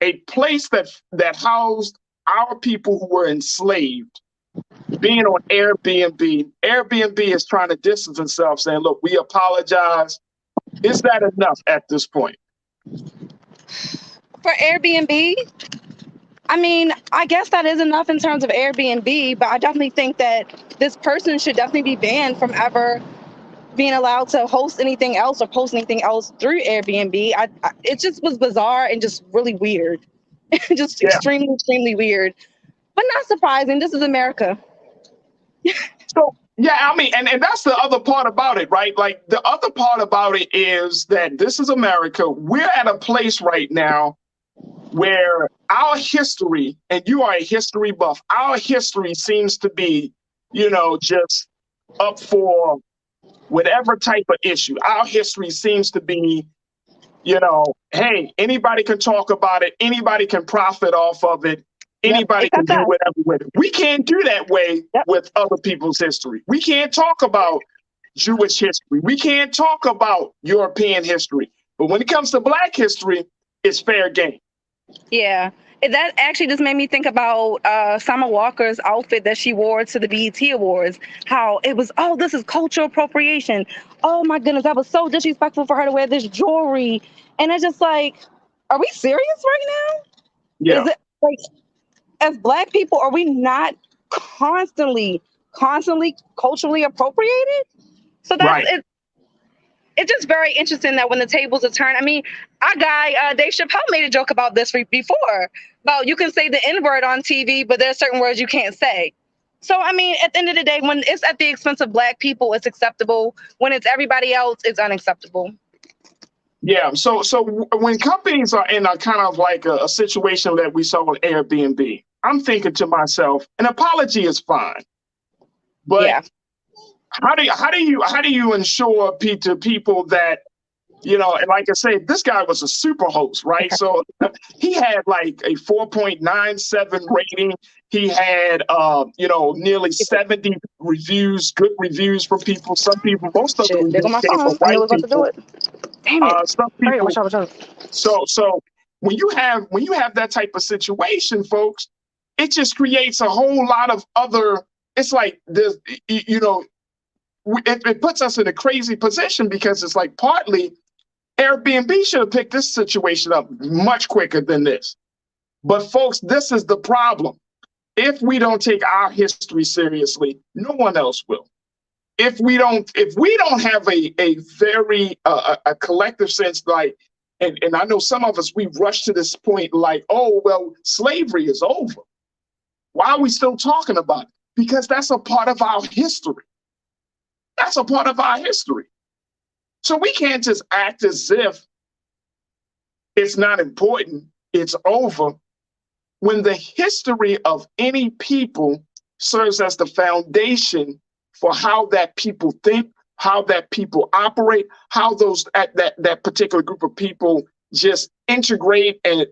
a place that housed our people who were enslaved, being on Airbnb, Airbnb is trying to distance itself, saying, "Look, we apologize." Is that enough at this point? For Airbnb, I mean, I guess that is enough in terms of Airbnb, but I definitely think that this person should definitely be banned from ever being allowed to host anything else or post anything else through Airbnb. It just was bizarre and just really weird. Just extremely, extremely weird, but not surprising. This is America. So, yeah, I mean, and that's the other part about it, right? Like, the other part about it is that this is America. We're at a place right now where our history, and you are a history buff, our history seems to be, just up for whatever type of issue. Our history seems to be, hey, anybody can talk about it. Anybody can profit off of it. Anybody can do whatever with it. We can't do that way with other people's history. We can't talk about Jewish history. We can't talk about European history. But when it comes to Black history, it's fair game. Yeah. That actually just made me think about Summer Walker's outfit that she wore to the BET Awards. How it was, oh, this is cultural appropriation. Oh my goodness, that was so disrespectful for her to wear this jewelry. And it's just like, are we serious right now? Yeah. Is it like, as Black people, are we not constantly culturally appropriated? So that's it. It's just very interesting that when the tables are turned, I mean, our guy, Dave Chappelle made a joke about this before, about you can say the N-word on TV, but there are certain words you can't say. So, I mean, at the end of the day, when it's at the expense of Black people, it's acceptable. When it's everybody else, it's unacceptable. Yeah. So when companies are in a kind of like a situation that we saw with Airbnb, I'm thinking to myself, an apology is fine, but how do you ensure to people that, and like I said, this guy was a super host, right? So he had like a 4.97 rating. He had, nearly 70 reviews, good reviews from people. Some people, most of them came from white people. Damn it. Some people. So when you have that type of situation, folks, it just creates a whole lot of other. It's like this, It puts us in a crazy position because it's like partly Airbnb should have picked this situation up much quicker than this. But folks, this is the problem. If we don't take our history seriously, no one else will. If we don't have a very a collective sense, like, and I know some of us, we rush to this point like, oh, well, slavery is over. Why are we still talking about it? Because that's a part of our history. That's a part of our history. So we can't just act as if it's not important, it's over, when the history of any people serves as the foundation for how that people think, how that people operate, how that particular group of people just integrate and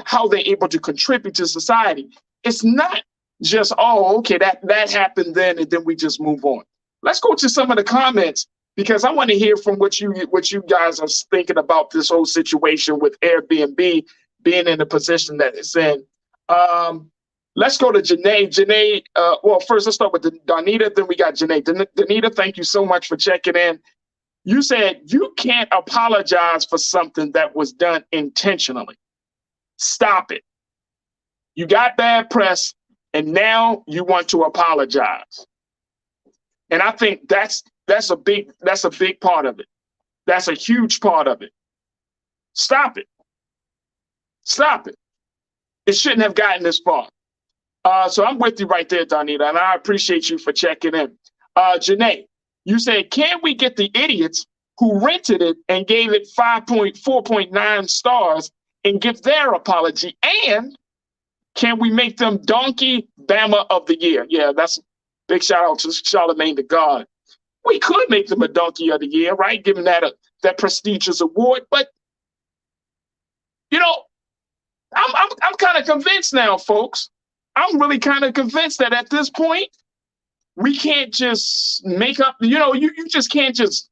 how they're able to contribute to society. It's not just, oh, okay, that happened then, and then we just move on. Let's go to some of the comments, because I want to hear from what you guys are thinking about this whole situation with Airbnb being in the position that it's in. Let's go to Janae. Janae, well, first let's start with Donita, then we got Janae. Donita, thank you so much for checking in. You said you can't apologize for something that was done intentionally. Stop it. You got bad press, and now you want to apologize. And I think that's a big part of it. That's a huge part of it. Stop it. Stop it. It shouldn't have gotten this far. So I'm with you right there, Donita, and I appreciate you for checking in. Janae, you said, can we get the idiots who rented it and gave it 4.9 stars and give their apology? And can we make them Donkey Bama of the Year? Yeah, that's a big shout out to Charlemagne the God. We could make them a Donkey of the Year, right? Give them that prestigious award. But, you know, I'm kind of convinced now, folks. I'm really kind of convinced that at this point, we can't just make up, you just can't just,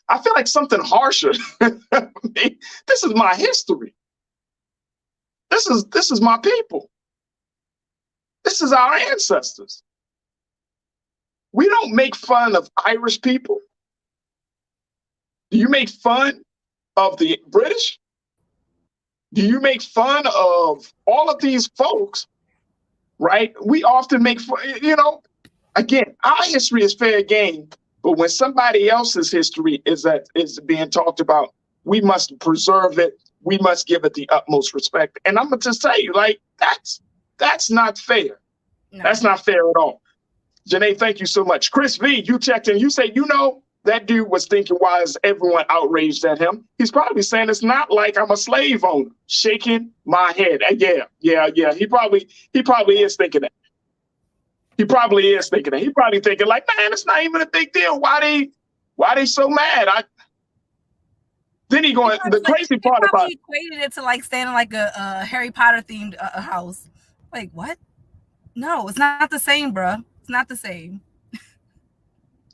I feel like something harsher. This is my history. This is my people. This is our ancestors. We don't make fun of Irish people. Do you make fun of the British? Do you make fun of all of these folks, right? We often make fun, again, our history is fair game, but when somebody else's history is being talked about, we must preserve it. We must give it the utmost respect. And I'm going to just tell you, like, that's not fair. No. That's not fair at all. Janae, thank you so much. Chris V, you checked in. You say, that dude was thinking, why is everyone outraged at him? He's probably saying, it's not like I'm a slave owner. Shaking my head. Yeah. He probably is thinking that. He probably is thinking that. He probably thinking like, man, it's not even a big deal. Why they so mad? Then he going, the crazy part about it. He equated it to like staying in like a Harry Potter themed house. Like, what? No, it's not the same, bruh. It's not the same.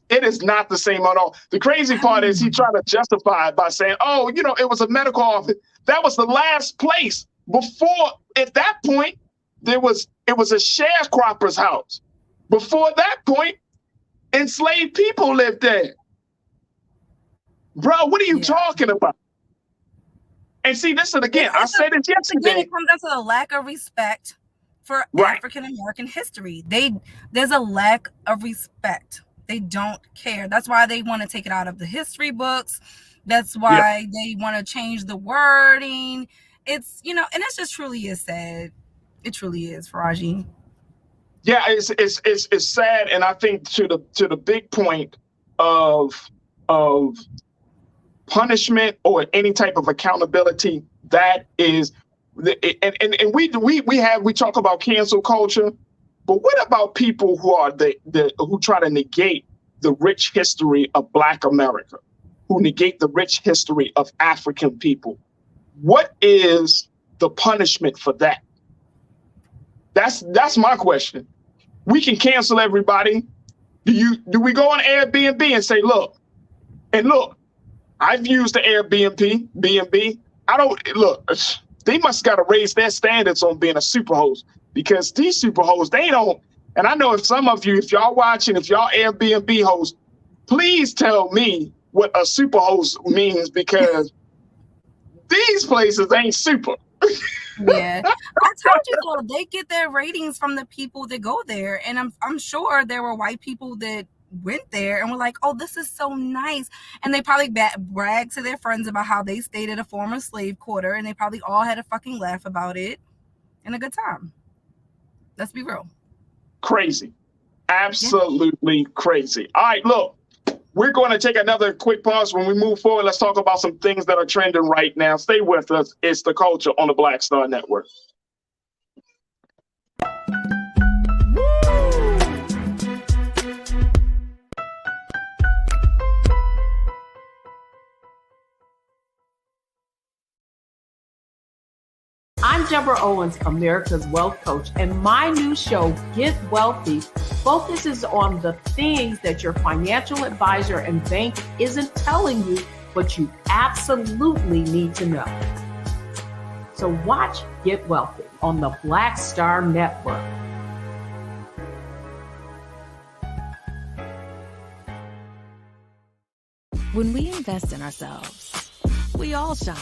It is not the same at all. The crazy part is he tried to justify it by saying, oh, it was a medical office. That was the last place. Before, at that point, it was a sharecropper's house. Before that point, enslaved people lived there. Bro, what are you talking about? And see, this is again, I said it yesterday. Again, it comes down to the lack of respect for African American history. There's a lack of respect. They don't care. That's why they want to take it out of the history books. That's why they want to change the wording. It's, and it just truly is sad. It truly is, Farajii. Yeah, it's sad, and I think to the big point of punishment or any type of accountability, that is, and we talk about cancel culture. But what about people who are who try to negate the rich history of Black America, who negate the rich history of African people? What is the punishment for that? That's my question. We can cancel everybody. Do we go on Airbnb and say, look, I've used the Airbnb. They must got to raise their standards on being a superhost. Because these superhosts, they don't, and I know if some of you, if y'all watching, if y'all Airbnb hosts, please tell me what a superhost means, because these places ain't super. Yeah, I told you though, they get their ratings from the people that go there, and I'm sure there were white people that went there and were like, oh, this is so nice, and they probably brag to their friends about how they stayed at a former slave quarter, and they probably all had a fucking laugh about it and a good time. Let's be real. Crazy. Absolutely crazy. All right, look, we're going to take another quick pause. When we move forward, let's talk about some things that are trending right now. Stay with us. It's The Culture on the Black Star Network. I'm Deborah Owens, America's Wealth Coach, and my new show, Get Wealthy, focuses on the things that your financial advisor and bank isn't telling you, but you absolutely need to know. So watch Get Wealthy on the Black Star Network. When we invest in ourselves, we all shine.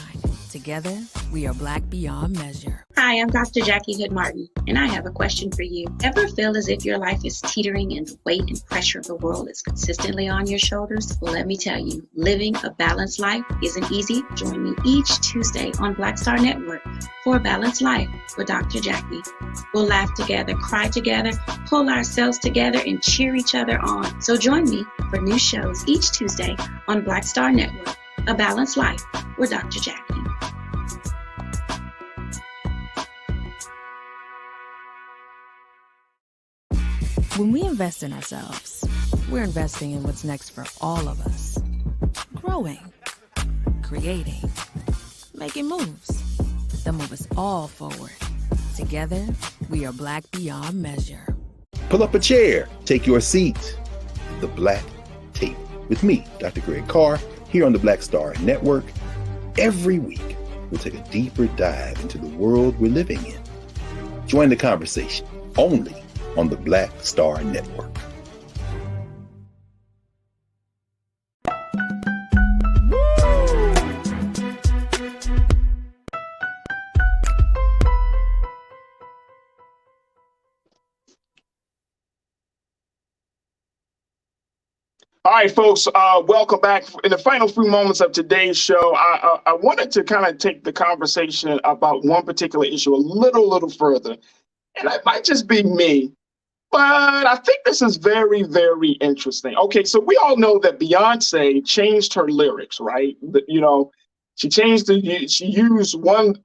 Together, we are Black beyond measure. Hi, I'm Dr. Jackie Hood Martin, and I have a question for you. Ever feel as if your life is teetering and the weight and pressure of the world is consistently on your shoulders? Well, let me tell you, living a balanced life isn't easy. Join me each Tuesday on Black Star Network for A Balanced Life with Dr. Jackie. We'll laugh together, cry together, pull ourselves together, and cheer each other on. So join me for new shows each Tuesday on Black Star Network, A Balanced Life with Dr. Jackie. When we invest in ourselves, we're investing in what's next for all of us. Growing, creating, making moves that move us all forward. Together, we are Black beyond measure. Pull up a chair, take your seat. The Black Tape with me, Dr. Greg Carr, here on the Black Star Network. Every week, we'll take a deeper dive into the world we're living in. Join the conversation only on the Black Star Network. All right, folks, welcome back. In the final few moments of today's show, I wanted to kind of take the conversation about one particular issue a little further. And it might just be me, but I think this is very, very interesting. Okay, so we all know that Beyonce changed her lyrics, right? You know, she used one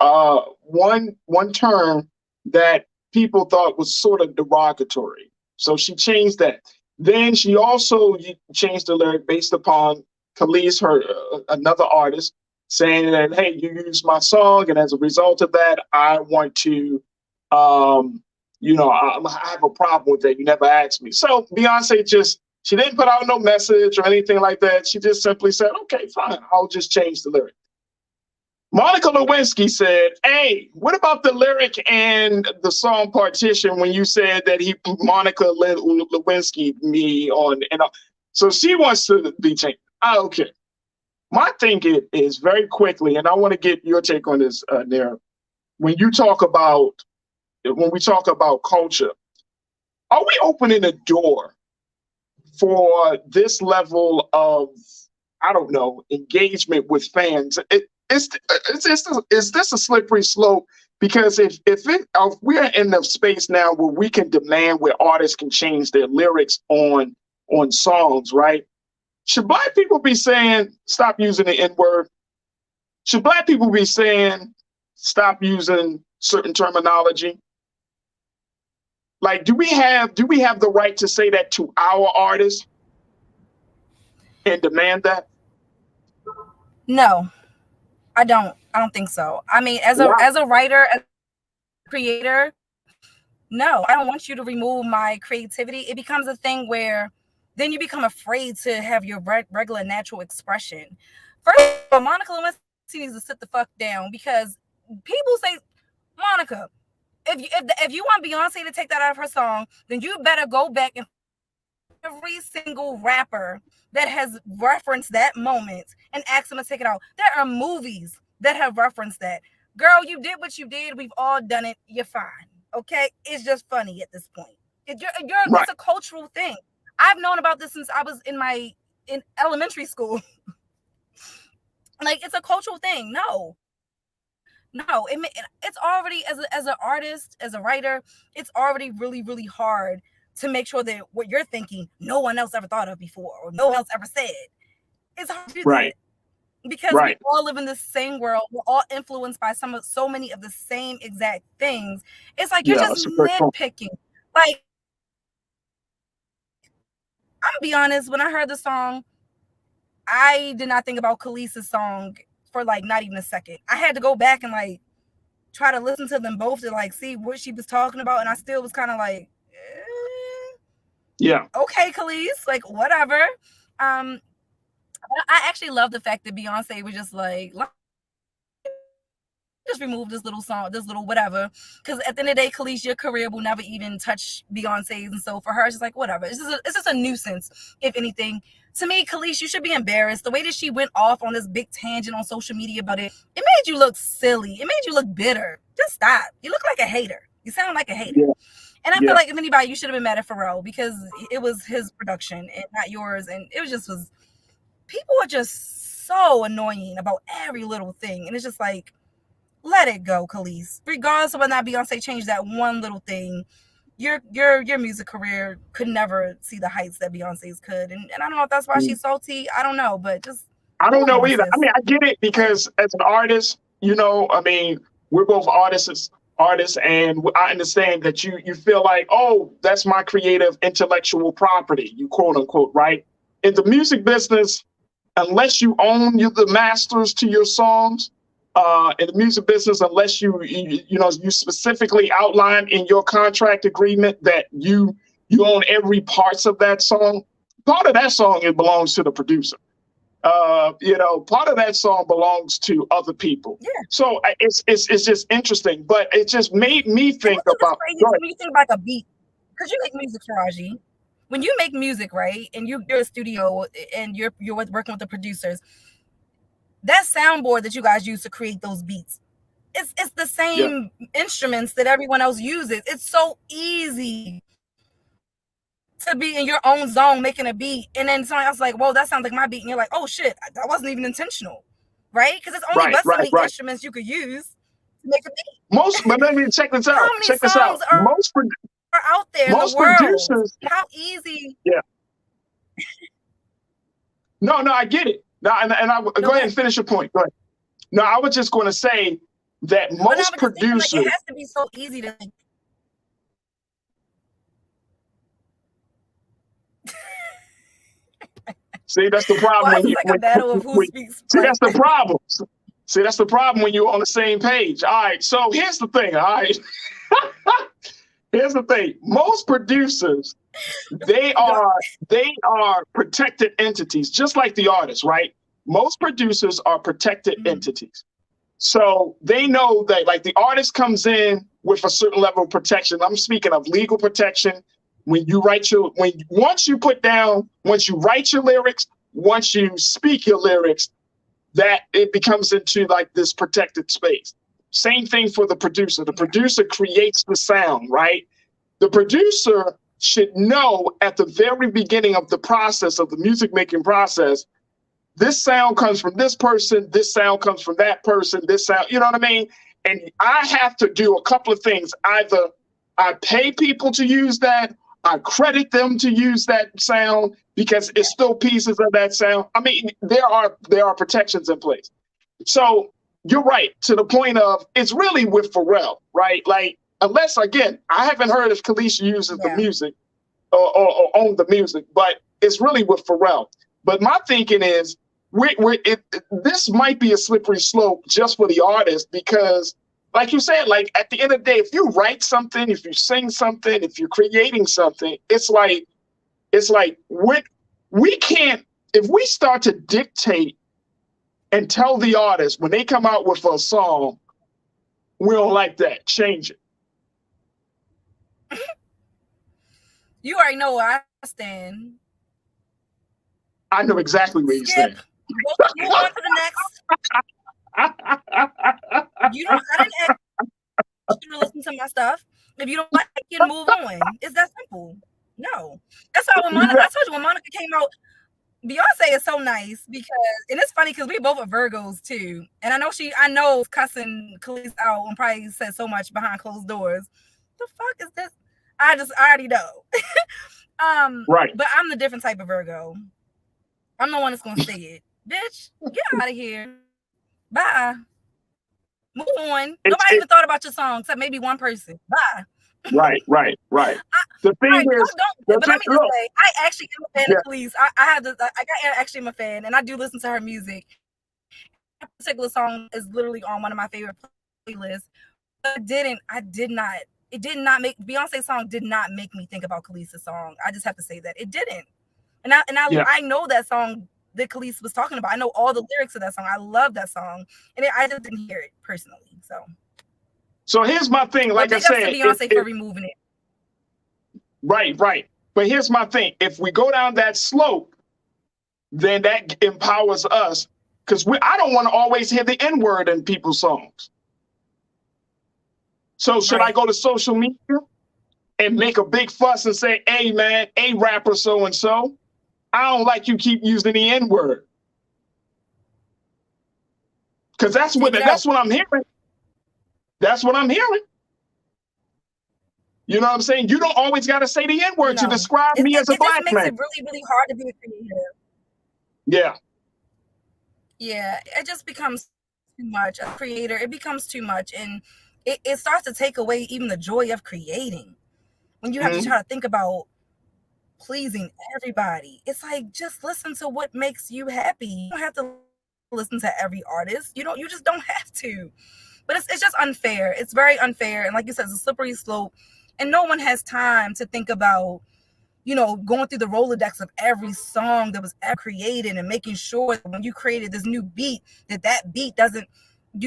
term that people thought was sort of derogatory. So she changed that. Then she also changed the lyric based upon Khalees, another artist, saying that, hey, you used my song, and as a result of that, I want to, I have a problem with that. You never asked me. So Beyonce she didn't put out no message or anything like that. She just simply said, okay, fine, I'll just change the lyric. Monica Lewinsky said, hey, what about the lyric and the song Partition when you said that Monica Lewinsky me on, and so she wants to be changed. Okay. My thing is very quickly, and I want to get your take on this, there. When we talk about culture, are we opening a door for this level of, I don't know, engagement with fans? Is this a slippery slope? Because if we're in the space now where we can demand where artists can change their lyrics on songs, right? Should Black people be saying, stop using the N-word? Should Black people be saying, stop using certain terminology? Like, do we have the right to say that to our artists and demand that? No, I don't think so. I mean, as a writer, as a creator, no, I don't want you to remove my creativity. It becomes a thing where then you become afraid to have your regular natural expression. First of all, Monica Lewinsky needs to sit the fuck down, because people say, Monica, if you want Beyonce to take that out of her song, then you better go back and every single rapper that has referenced that moment and ask them to take it out. There are movies that have referenced that. Girl, you did what you did. We've all done it. You're fine. Okay? It's just funny at this point. It's a cultural thing. I've known about this since I was in elementary school. Like, it's a cultural thing. No, it's already, as an artist, as a writer, it's already really, really hard to make sure that what you're thinking, no one else ever thought of before, or no one else ever said. It's hard to do that. Because we all live in the same world. We're all influenced by so many of the same exact things. It's like you're just nitpicking. Like, I'm gonna be honest, when I heard the song, I did not think about Khalees's song for like not even a second. I had to go back and like try to listen to them both to like see what she was talking about, and I still was kind of like, okay, Khalees, like whatever. I actually love the fact that Beyonce was just like, just remove this little song, this little whatever. Because at the end of the day, Khalees, your career will never even touch Beyonce's. And so for her, it's just like, whatever. It's just a nuisance, if anything. To me, Khalees, you should be embarrassed. The way that she went off on this big tangent on social media about it, it made you look silly. It made you look bitter. Just stop. You look like a hater. You sound like a hater. Yeah. And I feel like if anybody, you should have been mad at Pharrell because it was his production and not yours. And it was people are just so annoying about every little thing. And it's just like, let it go, Khalees. Regardless of whether or not Beyonce changed that one little thing, your music career could never see the heights that Beyonce's could. And I don't know if that's why she's salty. I don't know, but just... I don't know either. I mean, I get it because as an artist, you know, I mean, we're both artists, and I understand that you feel like, oh, that's my creative intellectual property, you quote unquote, right? In the music business, unless you own the masters to your songs, in the music business, unless you specifically outline in your contract agreement that you own every parts of that song, part of that song, it belongs to the producer. Part of that song belongs to other people. Yeah. So it's just interesting, but it just made me think about. When you think about a beat, because you make music, Farajii. When you make music, right, and you're a studio and you're working with the producers, that soundboard that you guys use to create those beats, it's the same instruments that everyone else uses. It's so easy to be in your own zone making a beat, and then somebody else is like, whoa, that sounds like my beat, and you're like, oh shit, that wasn't even intentional, right? Because it's only so many instruments you could use to make a beat. But let me check this out. How many songs are out there in the world? Producers, how easy? Yeah. No, I get it. No, and I go ahead and finish your point. Go ahead. No, I was just going to say that most producers. It has to be so easy to. See, that's the problem. That's the problem. See, that's the problem when you're on the same page. All right. So here's the thing. All right. Here's the thing. Most producers, they are protected entities, just like the artists, right? Most producers are protected entities. So they know that, like, the artist comes in with a certain level of protection. I'm speaking of legal protection. Once you write your lyrics, once you speak your lyrics, that it becomes into like this protected space. Same thing for the producer. The producer creates the sound, right? The producer should know at the very beginning of the process, of the music making process, this sound comes from this person, this sound comes from that person, this sound, you know what I mean? And I have to do a couple of things. Either I pay people to use that, I credit them to use that sound because it's still pieces of that sound. I mean, there are protections in place. So you're right, to the point of, it's really with Pharrell, right? Like, unless, again, I haven't heard if Khalees uses the music or own the music, but it's really with Pharrell. But my thinking is, this might be a slippery slope just for the artist because, like you said, like at the end of the day, if you write something, if you sing something, if you're creating something, it's like we can't, if we start to dictate and tell the artist when they come out with a song, we don't like that, change it. You already know where I stand. I know exactly where you stand. Move on to the next. I didn't ask you to listen to my stuff. If you don't like it, move on. It's that simple. No. That's why I told you when Monica came out, Beyonce is so nice because, and it's funny because we both are Virgos too. And I know cussing Khalees out and probably said so much behind closed doors. The fuck is this? I already know. Right. But I'm the different type of Virgo. I'm the one that's gonna say it. Bitch, get out of here. Bye. Move on. Nobody even thought about your song except maybe one person. Bye. Right. The thing is, but let me just say, I actually am a fan of Khalees. I actually am a fan, and I do listen to her music. That particular song is literally on one of my favorite playlists. But it did not make Beyonce's song did not make me think about Khalees' song. I just have to say that it didn't. And I know that song that Khalees was talking about. I know all the lyrics of that song. I love that song, and I just didn't hear it personally. So here's my thing. Like I said, Beyonce for removing it. Right. But here's my thing. If we go down that slope, then that empowers us, because I don't want to always hear the N-word in people's songs. So should I go to social media and make a big fuss and say, hey, man, a rapper so-and-so, I don't like you keep using the N-word? Because that's what I'm hearing. That's what I'm hearing. You know what I'm saying? You don't always got to say the N-word to describe me as a black man. It makes it really, really hard to be a creator. Yeah. Yeah, it just becomes too much. A creator, it becomes too much. And it starts to take away even the joy of creating. When you have to try to think about pleasing everybody, it's like, just listen to what makes you happy. You don't have to listen to every artist. You just don't have to. But it's just unfair. It's very unfair. And like you said, it's a slippery slope. And no one has time to think about, going through the Rolodex of every song that was ever created and making sure that when you created this new beat, that beat doesn't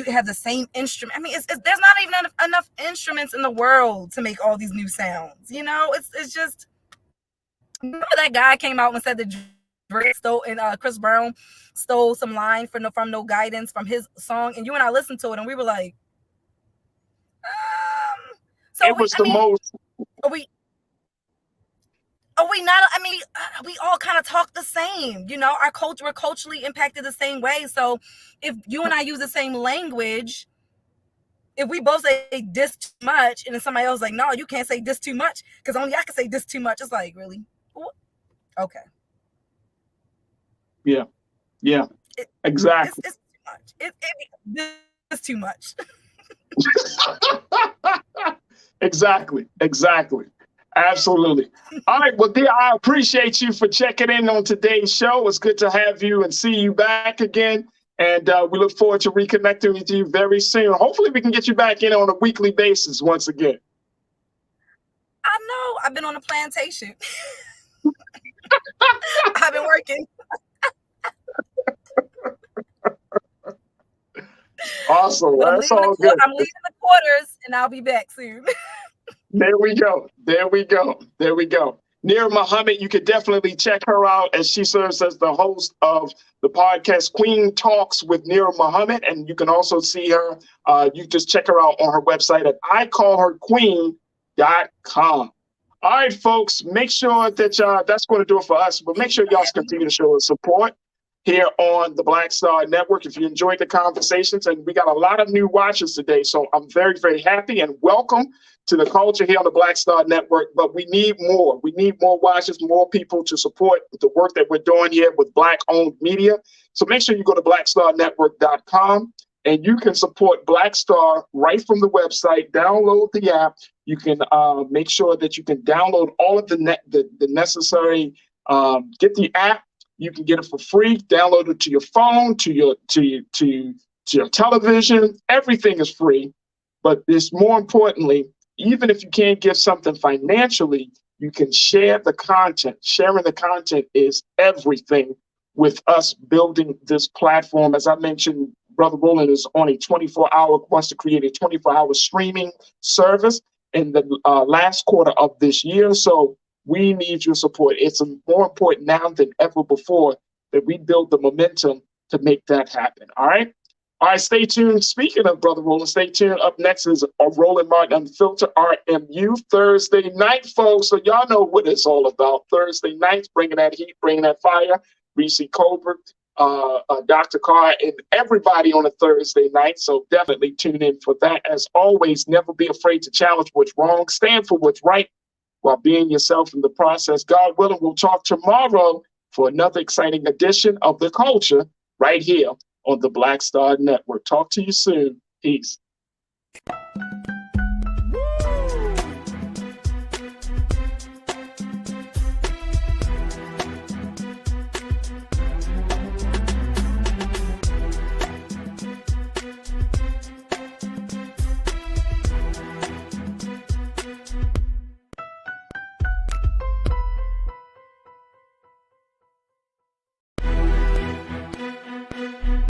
have the same instrument. I mean, there's not even enough instruments in the world to make all these new sounds. It's just, remember that guy came out and said that Drake stole and Chris Brown stole some line from No Guidance from his song, and you and I listened to it and we were like, most. Are we not? I mean, we all kind of talk the same. We're culturally impacted the same way. So if you and I use the same language, if we both say this too much, and then somebody else is like, no, you can't say this too much because only I can say this too much. It's like, really? Okay. Yeah. Exactly. It's too much. It's too much. Exactly. Absolutely. All right. Well, dear, I appreciate you for checking in on today's show. It's good to have you and see you back again. And we look forward to reconnecting with you very soon. Hopefully we can get you back in on a weekly basis once again. I know. I've been on a plantation. I've been working. Awesome. That's all good. I'm leaving the quarters and I'll be back soon. There we go. Nira Muhammad, you could definitely check her out as she serves as the host of the podcast Queen Talks with Nira Muhammad. And you can also see her. You just check her out on her website at iCallHerQueen.com. All right, folks, make sure that that's going to do it for us. But make sure y'all continue to show us support here on the Black Star Network. If you enjoyed the conversations, and we got a lot of new watchers today, so I'm very, very happy, and welcome to the culture here on the Black Star Network. But we need more. We need more watchers, more people to support the work that we're doing here with Black-owned media. So make sure you go to blackstarnetwork.com, and you can support Black Star right from the website. Download the app. You can make sure that you can download all of the necessary. Get the app. You can get it for free. Download it to your phone, to your television. Everything is free. But it's more importantly, even if you can't give something financially, you can share the content. Sharing the content is everything with us building this platform. As I mentioned, Brother Roland is on wants to create a 24-hour streaming service in the last quarter of this year. So we need your support. It's more important now than ever before that we build the momentum to make that happen. All right. Stay tuned. Speaking of Brother Roland, stay tuned. Up next is Roland Martin Unfiltered RMU Thursday night, folks. So y'all know what it's all about. Thursday nights, bringing that heat, bringing that fire. Reese Colbert, Dr. Carr, and everybody on a Thursday night. So definitely tune in for that. As always, never be afraid to challenge what's wrong. Stand for what's right. while being yourself in the process. God willing, we'll talk tomorrow for another exciting edition of The Culture right here on the Black Star Network. Talk to you soon. Peace.